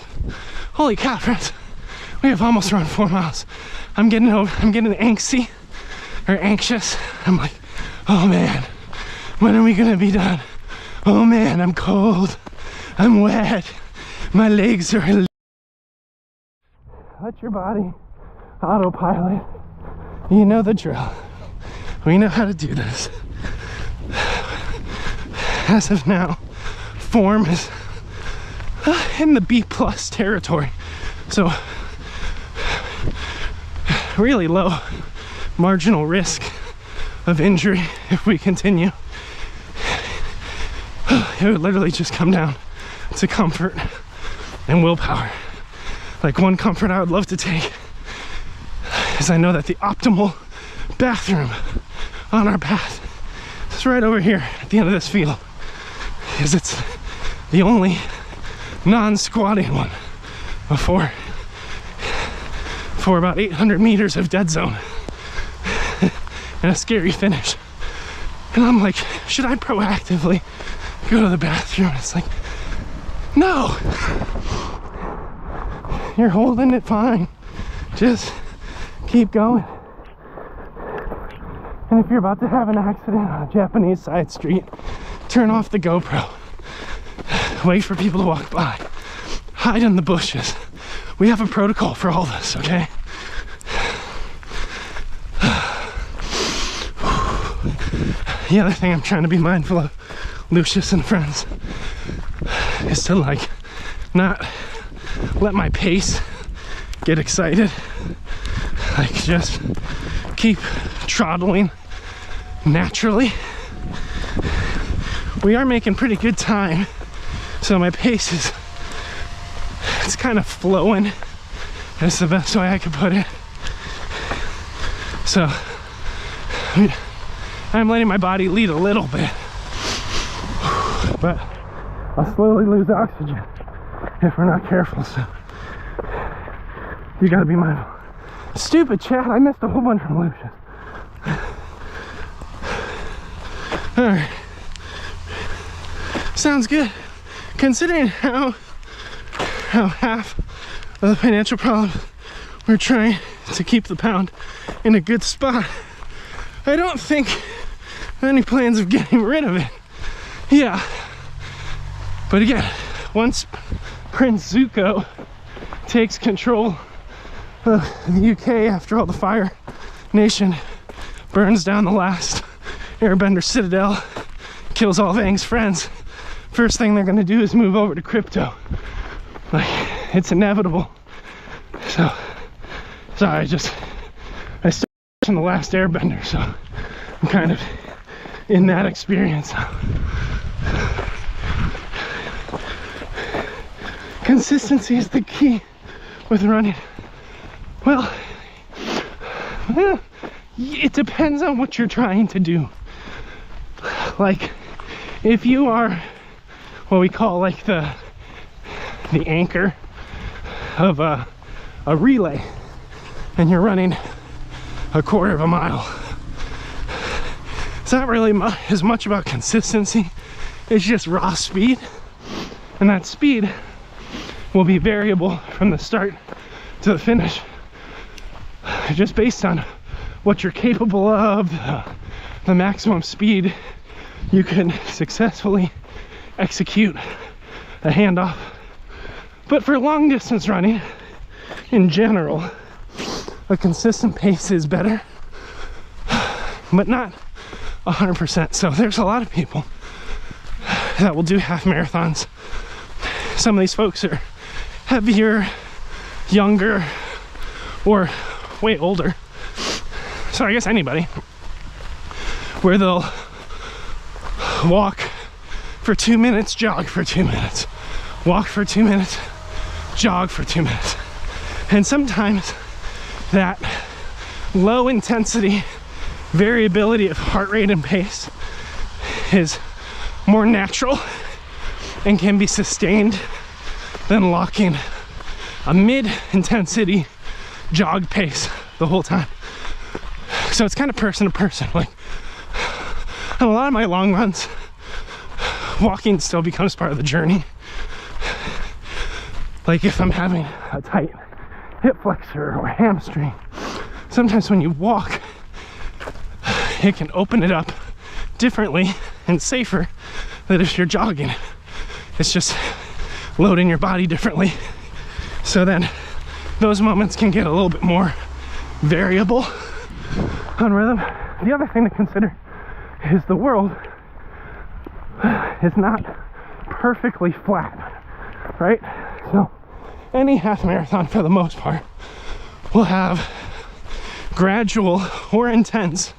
Holy cow, friends. We have almost run 4 miles. I'm getting angsty or anxious. I'm like, oh man, when are we gonna be done? Oh man, I'm cold. I'm wet. My legs are... Let your body autopilot. You know the drill. We know how to do this. As of now, form is in the B+ territory. So really low marginal risk of injury if we continue. It would literally just come down to comfort and willpower. Like, one comfort I would love to take is I know that the optimal bathroom on our path is right over here at the end of this field, because it's the only non-squatting one for about 800 meters of dead zone and a scary finish. And I'm like, should I proactively go to the bathroom? It's like, no, you're holding it fine, just keep going. And if you're about to have an accident on a Japanese side street, turn off the GoPro, wait for people to walk by, hide in the bushes. We have a protocol for all this, okay? The other thing I'm trying to be mindful of, Lucius and friends, is to, like, not let my pace get excited. Like, just keep throttling naturally we are making pretty good time. So my pace is, it's kind of flowing. That's the best way I could put it. So I'm letting my body lead a little bit, but I'll slowly lose oxygen if we're not careful. So you gotta be mindful. Stupid chat, I missed a whole bunch from Lucius. All right, sounds good. Considering how half of the financial problem, we're trying to keep the pound in a good spot. I don't think any plans of getting rid of it. Yeah, but again, once Prince Zuko takes control of the UK after all the Fire Nation burns down the last Airbender citadel, kills all of Aang's friends, first thing they're gonna do is move over to crypto. Like, it's inevitable. So, sorry, I started watching the last Airbender, so I'm kind of in that experience. Consistency is the key with running. Well, it depends on what you're trying to do. Like, if you are what we call like the anchor of a relay, and you're running a quarter of a mile, it's not really as much about consistency. It's just raw speed, and that speed will be variable from the start to the finish, just based on what you're capable of, the maximum speed you can successfully execute a handoff. But for long distance running in general, a consistent pace is better, but not 100%. So there's a lot of people that will do half marathons. Some of these folks are heavier, younger, or way older. So I guess anybody, where they'll walk for 2 minutes, jog for 2 minutes, walk for 2 minutes, jog for 2 minutes. And sometimes that low intensity variability of heart rate and pace is more natural and can be sustained than locking a mid-intensity jog pace the whole time. So it's kind of person to person. Like, on a lot of my long runs, walking still becomes part of the journey. Like if I'm having a tight hip flexor or hamstring, sometimes when you walk, it can open it up differently and safer than if you're jogging. It's just loading your body differently. So then those moments can get a little bit more variable on rhythm. The other thing to consider is the world is not perfectly flat, right? So any half marathon, for the most part, will have gradual or intense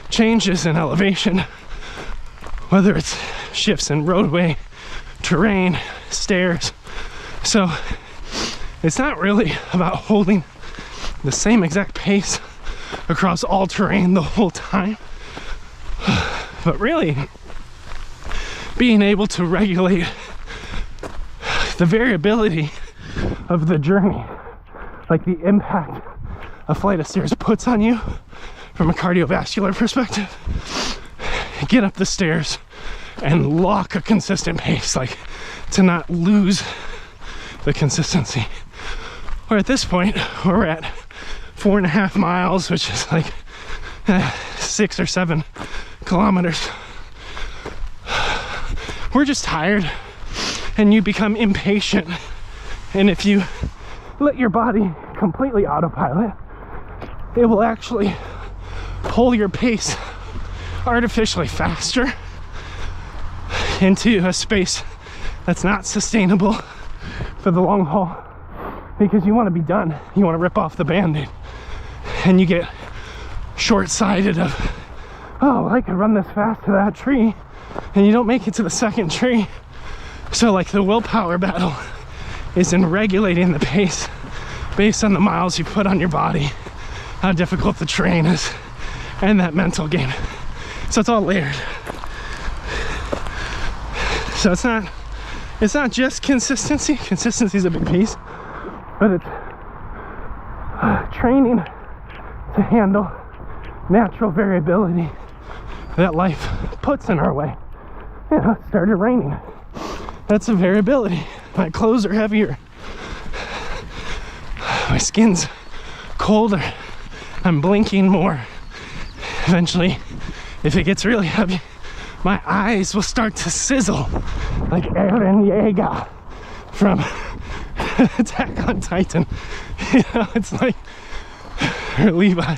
changes in elevation, whether it's shifts in roadway, terrain, stairs. So it's not really about holding the same exact pace across all terrain the whole time, but really being able to regulate the variability of the journey, like the impact a flight of stairs puts on you from a cardiovascular perspective. Get up the stairs and lock a consistent pace, like to not lose the consistency. Or at this point, we're at 4.5 miles, which is like 6 or 7 kilometers. We're just tired, and you become impatient. And if you let your body completely autopilot, it will actually pull your pace artificially faster into a space that's not sustainable for the long haul, because you want to be done. You want to rip off the band-aid, and you get short-sighted of oh, I could run this fast to that tree, and you don't make it to the second tree. So like the willpower battle is in regulating the pace based on the miles you put on your body, how difficult the terrain is, and that mental game. So it's all layered. So it's not just consistency. Consistency is a big piece, but it's training to handle natural variability that life puts in our way. You know, it started raining. That's a variability. My clothes are heavier. My skin's colder. I'm blinking more. Eventually, if it gets really heavy, my eyes will start to sizzle like Eren Yeager from Attack on Titan. You know, it's like, or Levi.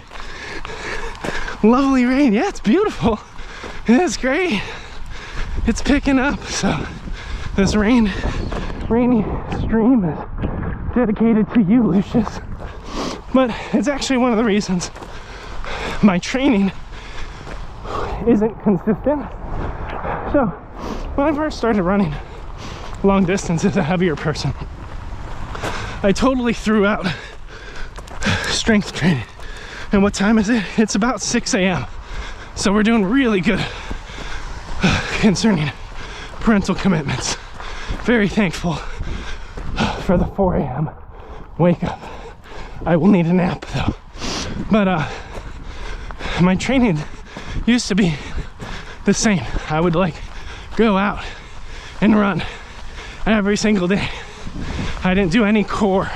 Lovely rain. Yeah, it's beautiful. It's great. It's picking up. So this rainy stream is dedicated to you, Lucius. But it's actually one of the reasons my training isn't consistent. So when I first started running long distance as a heavier person, I totally threw out strength training. And what time is it? It's about 6 a.m. So we're doing really good concerning parental commitments. Very thankful for the 4 a.m. wake up. I will need a nap though. But my training used to be the same. I would like go out and run every single day. I didn't do any core,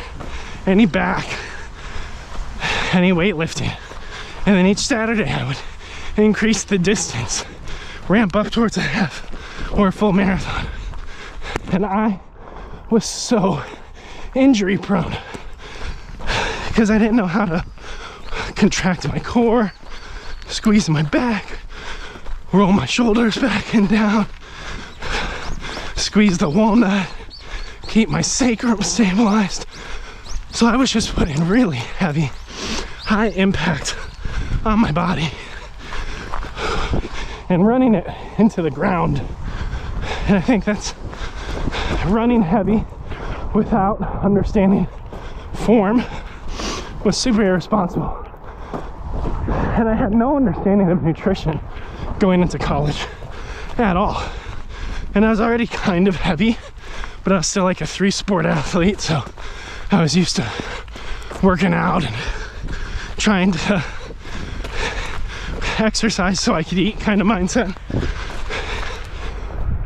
any back, any weightlifting. And then each Saturday I would increase the distance, ramp up towards a half or a full marathon. And I was so injury prone because I didn't know how to contract my core, squeeze my back, roll my shoulders back and down, squeeze the walnut, keep my sacrum stabilized. So I was just putting really heavy, high impact on my body and running it into the ground. And I think that's running heavy without understanding form was super irresponsible. And I had no understanding of nutrition going into college at all. And I was already kind of heavy, but I was still like a 3-sport athlete, so I was used to working out and trying to exercise so I could eat kind of mindset,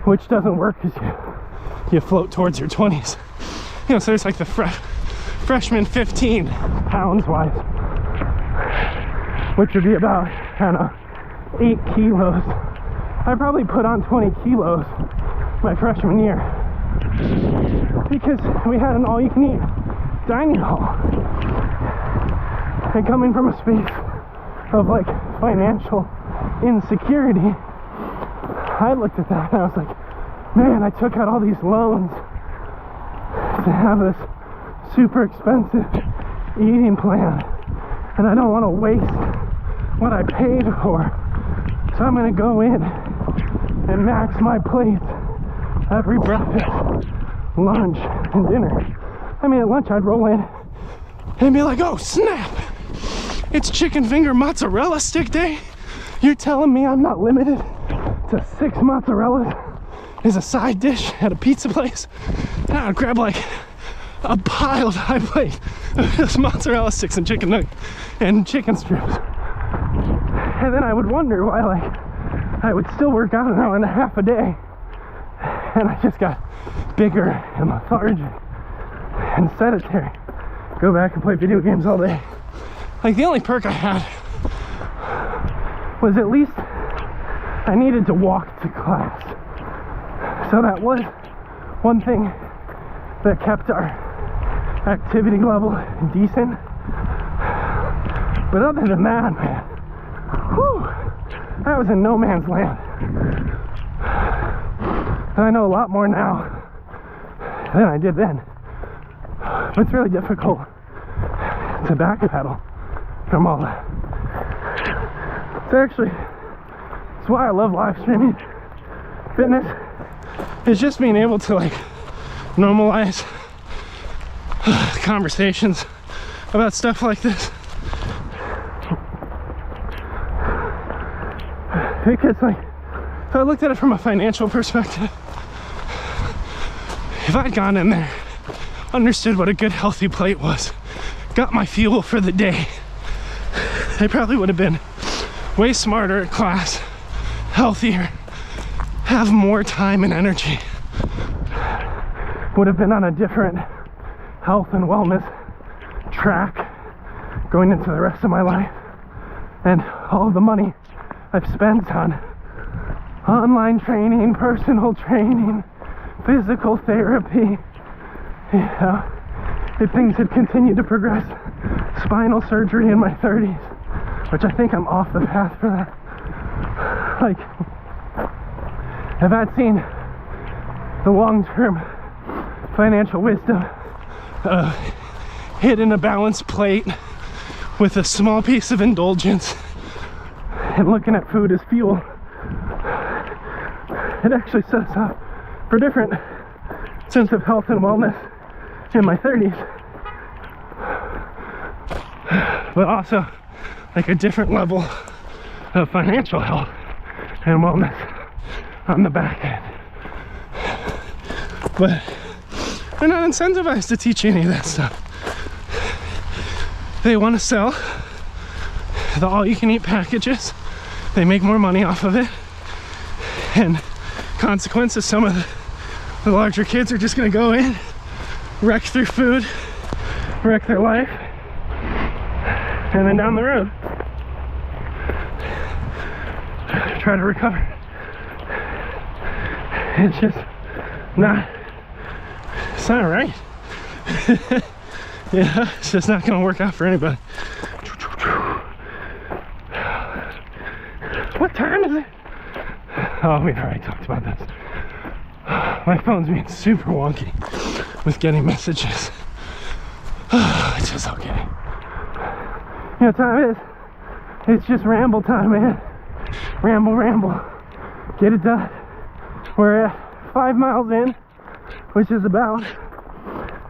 which doesn't work because you float towards your 20s. You know, so there's like the freshman 15 pounds wise, which would be about, I don't know, 8 kilos. I probably put on 20 kilos my freshman year because we had an all-you-can-eat dining hall. And coming from a space of like financial insecurity, I looked at that and I was like, man, I took out all these loans to have this super expensive eating plan, and I don't want to waste what I paid for. So I'm gonna go in and max my plates every breakfast, lunch, and dinner. I mean, at lunch I'd roll in and be like, oh snap, it's chicken finger mozzarella stick day. You're telling me I'm not limited to 6 mozzarellas as a side dish at a pizza place? And I would grab like a piled high plate of just mozzarella sticks and chicken nuggets and chicken strips. And then I would wonder why like I would still work out an hour and a half a day and I just got bigger and lethargic and sedentary. Go back and play video games all day. Like the only perk I had was at least I needed to walk to class. So that was one thing that kept our activity level decent. But other than that, man, whew, I was in no man's land. And I know a lot more now than I did then. But it's really difficult to backpedal from all that. So actually, It's why I love live streaming fitness. It's just being able to like normalize conversations about stuff like this. Because like, if I looked at it from a financial perspective, if I'd gone in there, understood what a good healthy plate was, got my fuel for the day, I probably would have been way smarter at class, healthier, have more time and energy, would have been on a different health and wellness track going into the rest of my life. And all the money I've spent on online training, personal training, physical therapy, you know, if things had continued to progress, spinal surgery in my 30s, which I think I'm off the path for that. Like, if I'd seen the long-term financial wisdom of hitting a balanced plate with a small piece of indulgence and looking at food as fuel, it actually sets up for a different sense of health and wellness in my 30s, but also like a different level of financial health and wellness on the back end. But they're not incentivized to teach any of that stuff. They want to sell the all-you-can-eat packages. They make more money off of it, and consequences, some of the larger kids are just going to go in, wreck their food, wreck their life, and then down the road try to recover. It's just not, it's not right. Yeah, it's just not gonna work out for anybody. What time is it? Oh, we've already talked about this. My phone's being super wonky with getting messages. It's just okay. You know what time it is? It's just ramble time, man. Ramble, ramble. Get it done. We're at 5 miles in, which is about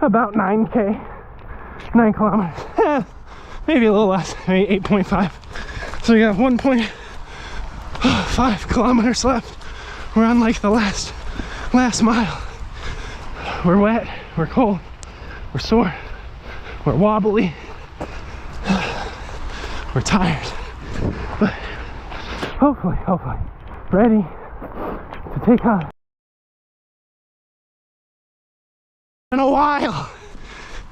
9K. 9 kilometers. Maybe a little less, maybe 8.5. So we got 1.5 kilometers left. We're on like the last mile. We're wet, we're cold, we're sore, we're wobbly, we're tired, but hopefully ready to take on in a while.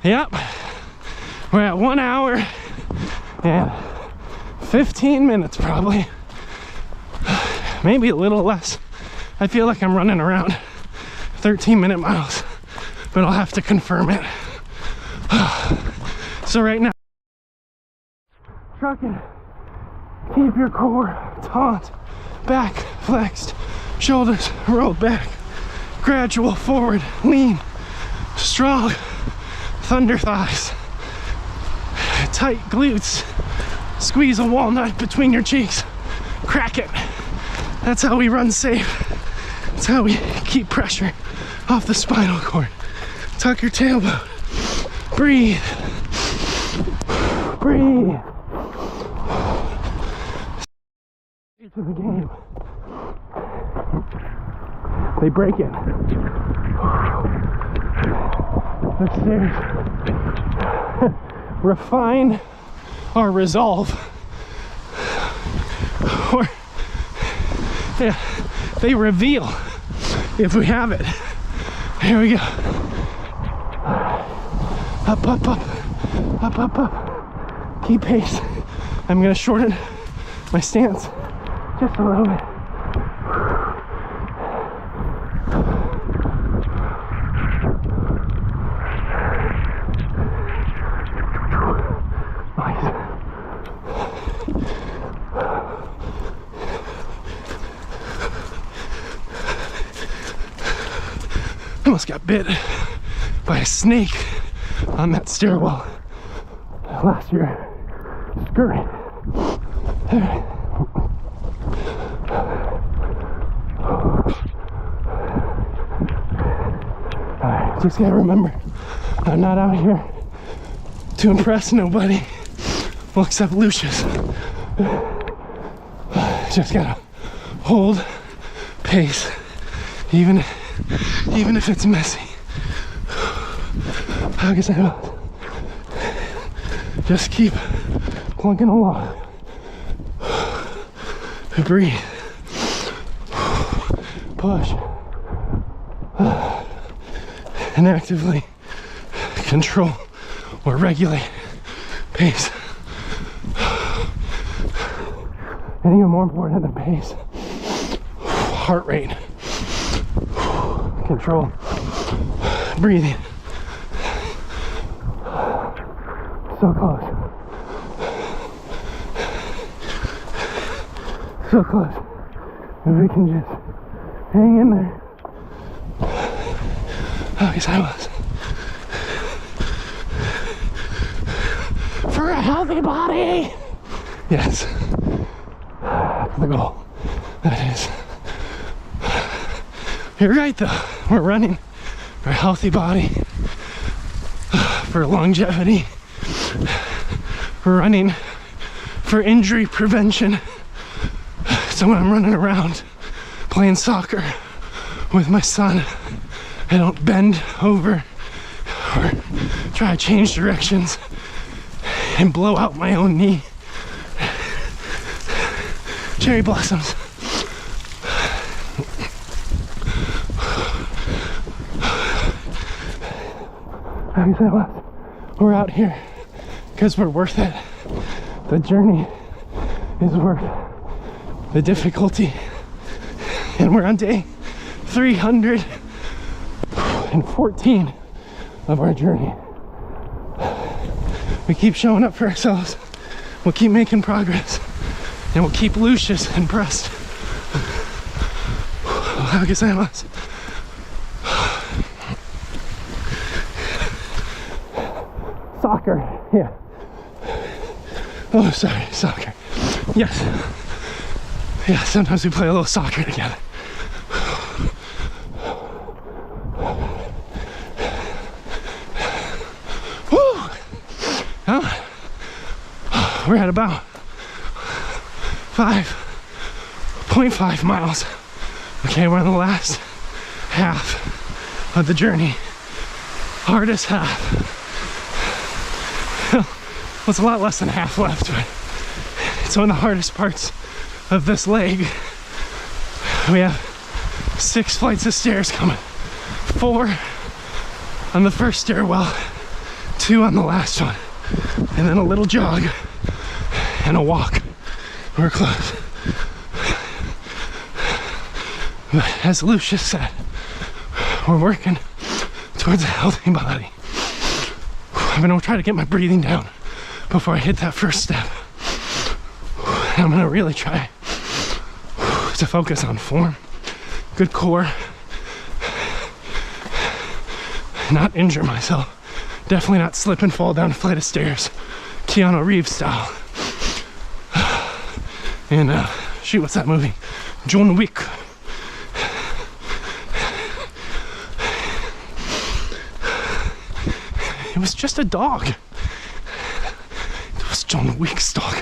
Yep, we're at 1 hour and 15 minutes probably, maybe a little less. I feel like I'm running around 13-minute miles, but I'll have to confirm it. So right now, trucking, keep your core taut, back flexed, shoulders rolled back, gradual forward lean, strong thunder thighs, tight glutes, squeeze a walnut between your cheeks, crack it. That's how we run safe. That's how we keep pressure off the spinal cord. Tuck your tailbone. Breathe. Breathe. To the game. They break it. Upstairs. Refine our resolve. Or yeah, they reveal if we have it. Here we go. Up, up, up, up, up, up. Keep pace. I'm gonna shorten my stance just a little bit. Nice. Almost got bit by a snake on that stairwell last year. Scurry. Just gotta remember, I'm not out here to impress nobody. Well, except Lucius. Just gotta hold pace, even if it's messy. How can I say? Just keep plunking along. Breathe. Push. And actively control or regulate pace. And even more important than pace, heart rate. Control. Breathing. So close. So close. If we can just hang in there. Oh, yes, I was. For a healthy body! Yes. That's the goal. That is. You're right, though. We're running for a healthy body. For longevity. We're running for injury prevention. So when I'm running around playing soccer with my son, I don't bend over or try to change directions and blow out my own knee. Cherry blossoms. Like I said, we're out here because we're worth it. The journey is worth the difficulty. And we're on day 314 of our journey. We keep showing up for ourselves. We'll keep making progress. And we'll keep Lucius impressed. How can I say this? Soccer, yeah. Oh, sorry, soccer. Yes. Yeah, sometimes we play a little soccer together. Woo! We're at about 5.5 miles. Okay, we're on the last half of the journey. Hardest half. Well, it's a lot less than half left, but it's one of the hardest parts of this leg. We have 6 flights of stairs coming. 4 on the first stairwell, 2 on the last one, and then a little jog and a walk. We're close. But as Lucius said, we're working towards a healthy body. I'm gonna try to get my breathing down before I hit that first step. I'm gonna really try to focus on form, good core, not injure myself, definitely not slip and fall down a flight of stairs, Keanu Reeves style. And shoot, what's that movie? John Wick. It was just a dog. It was John Wick's dog.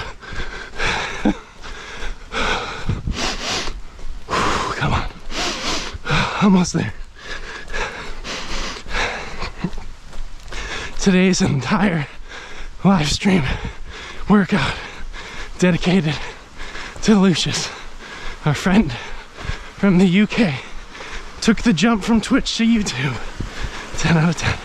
Come on. Almost there. Today's entire live stream workout dedicated to Lucius, our friend from the UK. Took the jump from Twitch to YouTube. 10 out of 10.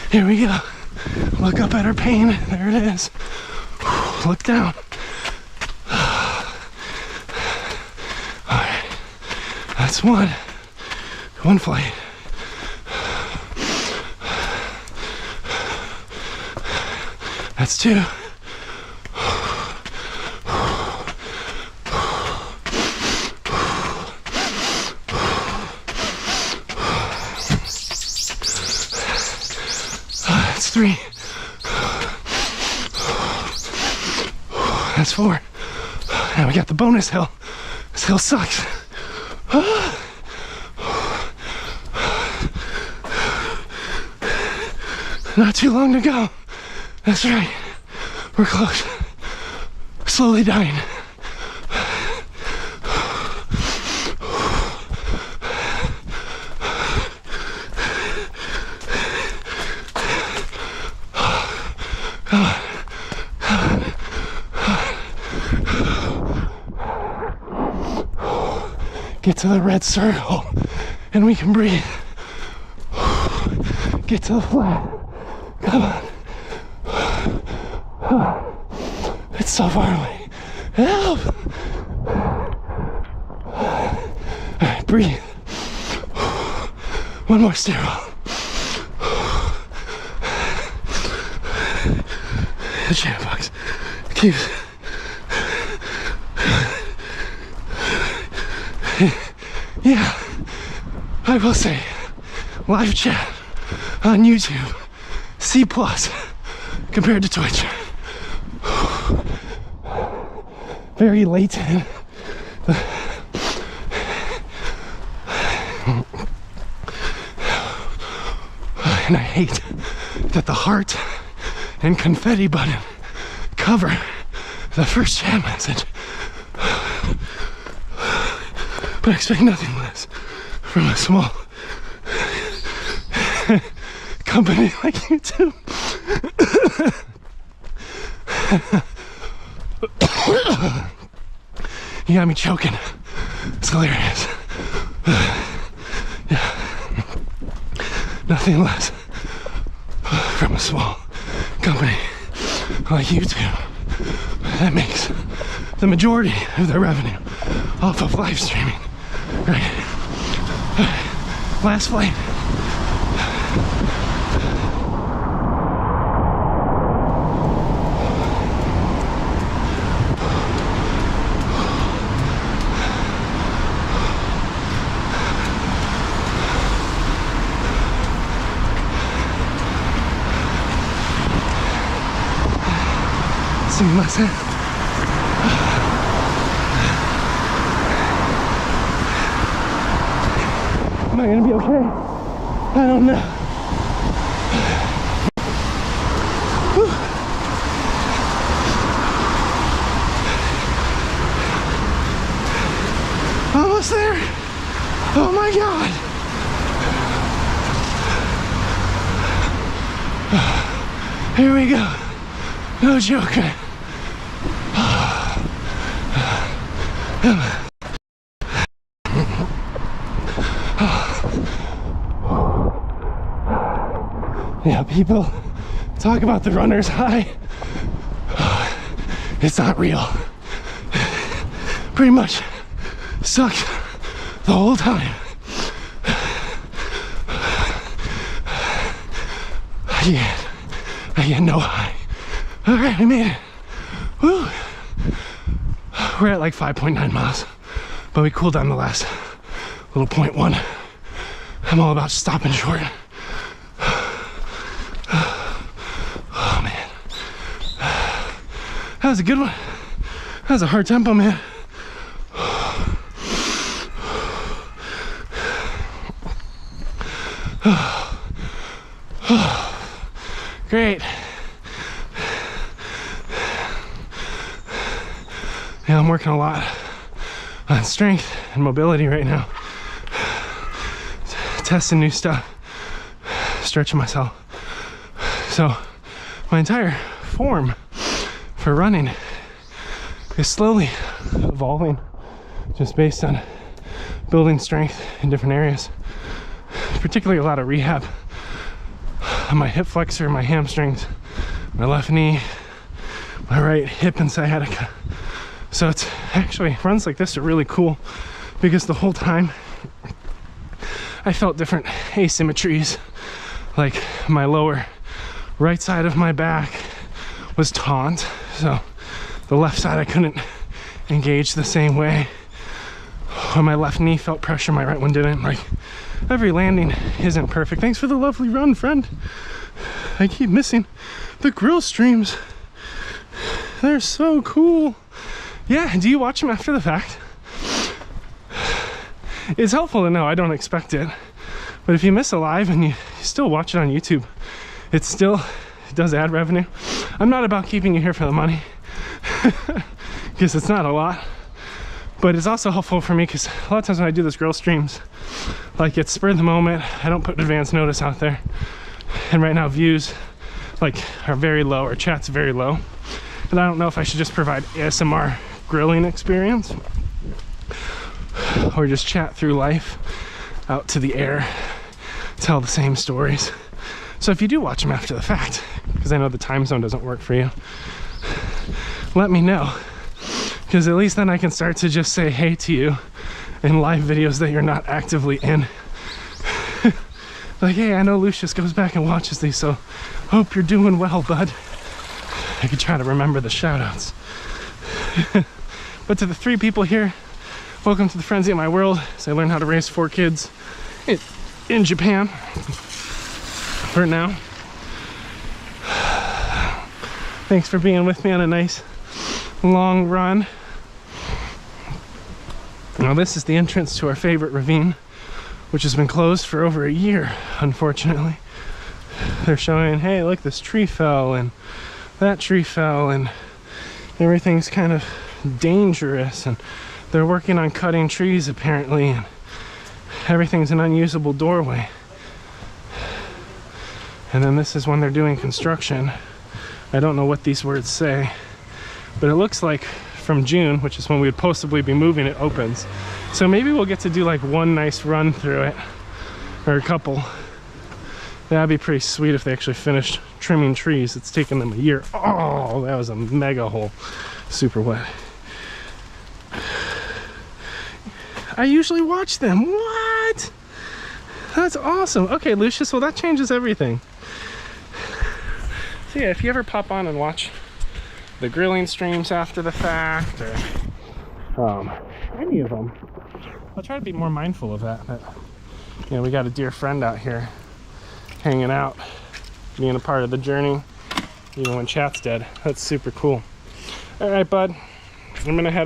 Here we go. Look up at her pain. There it is. Look down. Alright. That's one. One flight. That's 2. That's 3. That's 4. Now we got the bonus hill Still sucks. Not too long to go. That's right. We're close. Slowly dying. Get to the red circle and we can breathe. Get to the flat. Come on. It's so far away. Help! Alright, breathe. One more stairwell. The champ box keeps. Yeah, I will say, live chat on YouTube, C+ compared to Twitch. Very late in. And I hate that the heart and confetti button cover the first chat message. But I expect nothing less from a small company like YouTube. You got me choking. It's hilarious. Yeah. Nothing less from a small company like YouTube that makes the majority of their revenue off of live streaming. Right. Last flight. Sumimasen. Am I gonna be okay? I don't know. Whew. Almost there. Oh my God. Here we go. No joke. Yeah, people talk about the runner's high. It's not real. Pretty much sucked the whole time. I get no high. All right, I made it. Woo. We're at like 5.9 miles, but we cooled down the last little 0.1. I'm all about stopping short. Oh man, that was a good one. That was a hard tempo, man. Great. Yeah, I'm working a lot on strength and mobility right now. Testing new stuff, stretching myself. So my entire form for running is slowly evolving, just based on building strength in different areas, particularly a lot of rehab on my hip flexor, my hamstrings, my left knee, my right hip and sciatica. So it's actually, runs like this are really cool because the whole time I felt different asymmetries. Like my lower right side of my back was taut, so the left side I couldn't engage the same way. On my left knee felt pressure, my right one didn't. Like every landing isn't perfect. Thanks for the lovely run, friend. I keep missing the grill streams. They're so cool. Yeah, do you watch them after the fact? It's helpful to know. I don't expect it. But if you miss a live and you still watch it on YouTube, it does add revenue. I'm not about keeping you here for the money because it's not a lot. But it's also helpful for me because a lot of times when I do those girl streams, like it's spur of the moment, I don't put advance notice out there. And right now views like are very low, or chat's very low. And I don't know if I should just provide ASMR grilling experience or just chat through life out to the air, tell the same stories. So if you do watch them after the fact, because I know the time zone doesn't work for you, let me know. Because at least then I can start to just say hey to you in live videos that you're not actively in. Like, hey, I know Lucius goes back and watches these, so hope you're doing well, bud. I could try to remember the shout outs. But to the 3 people here, welcome to the frenzy of my world as I learn how to raise 4 kids in Japan for now. Thanks for being with me on a nice long run. Now this is the entrance to our favorite ravine, which has been closed for over a year, unfortunately. They're showing, hey, look, this tree fell and that tree fell and everything's kind of dangerous, and they're working on cutting trees apparently, and everything's an unusable doorway. And then this is when they're doing construction. I don't know what these words say, but it looks like from June, which is when we would possibly be moving, it opens. So maybe we'll get to do like one nice run through it, or a couple. That'd be pretty sweet if they actually finished trimming trees. It's taken them a year. Oh, that was a mega hole. Super wet. I usually watch them. What? That's awesome. Okay, Lucius, well that changes everything. So yeah, if you ever pop on and watch the grilling streams after the fact, or any of them, I'll try to be more mindful of that. You know, we got a dear friend out here hanging out, being a part of the journey, even when chat's dead. That's super cool. All right, bud, I'm gonna head out.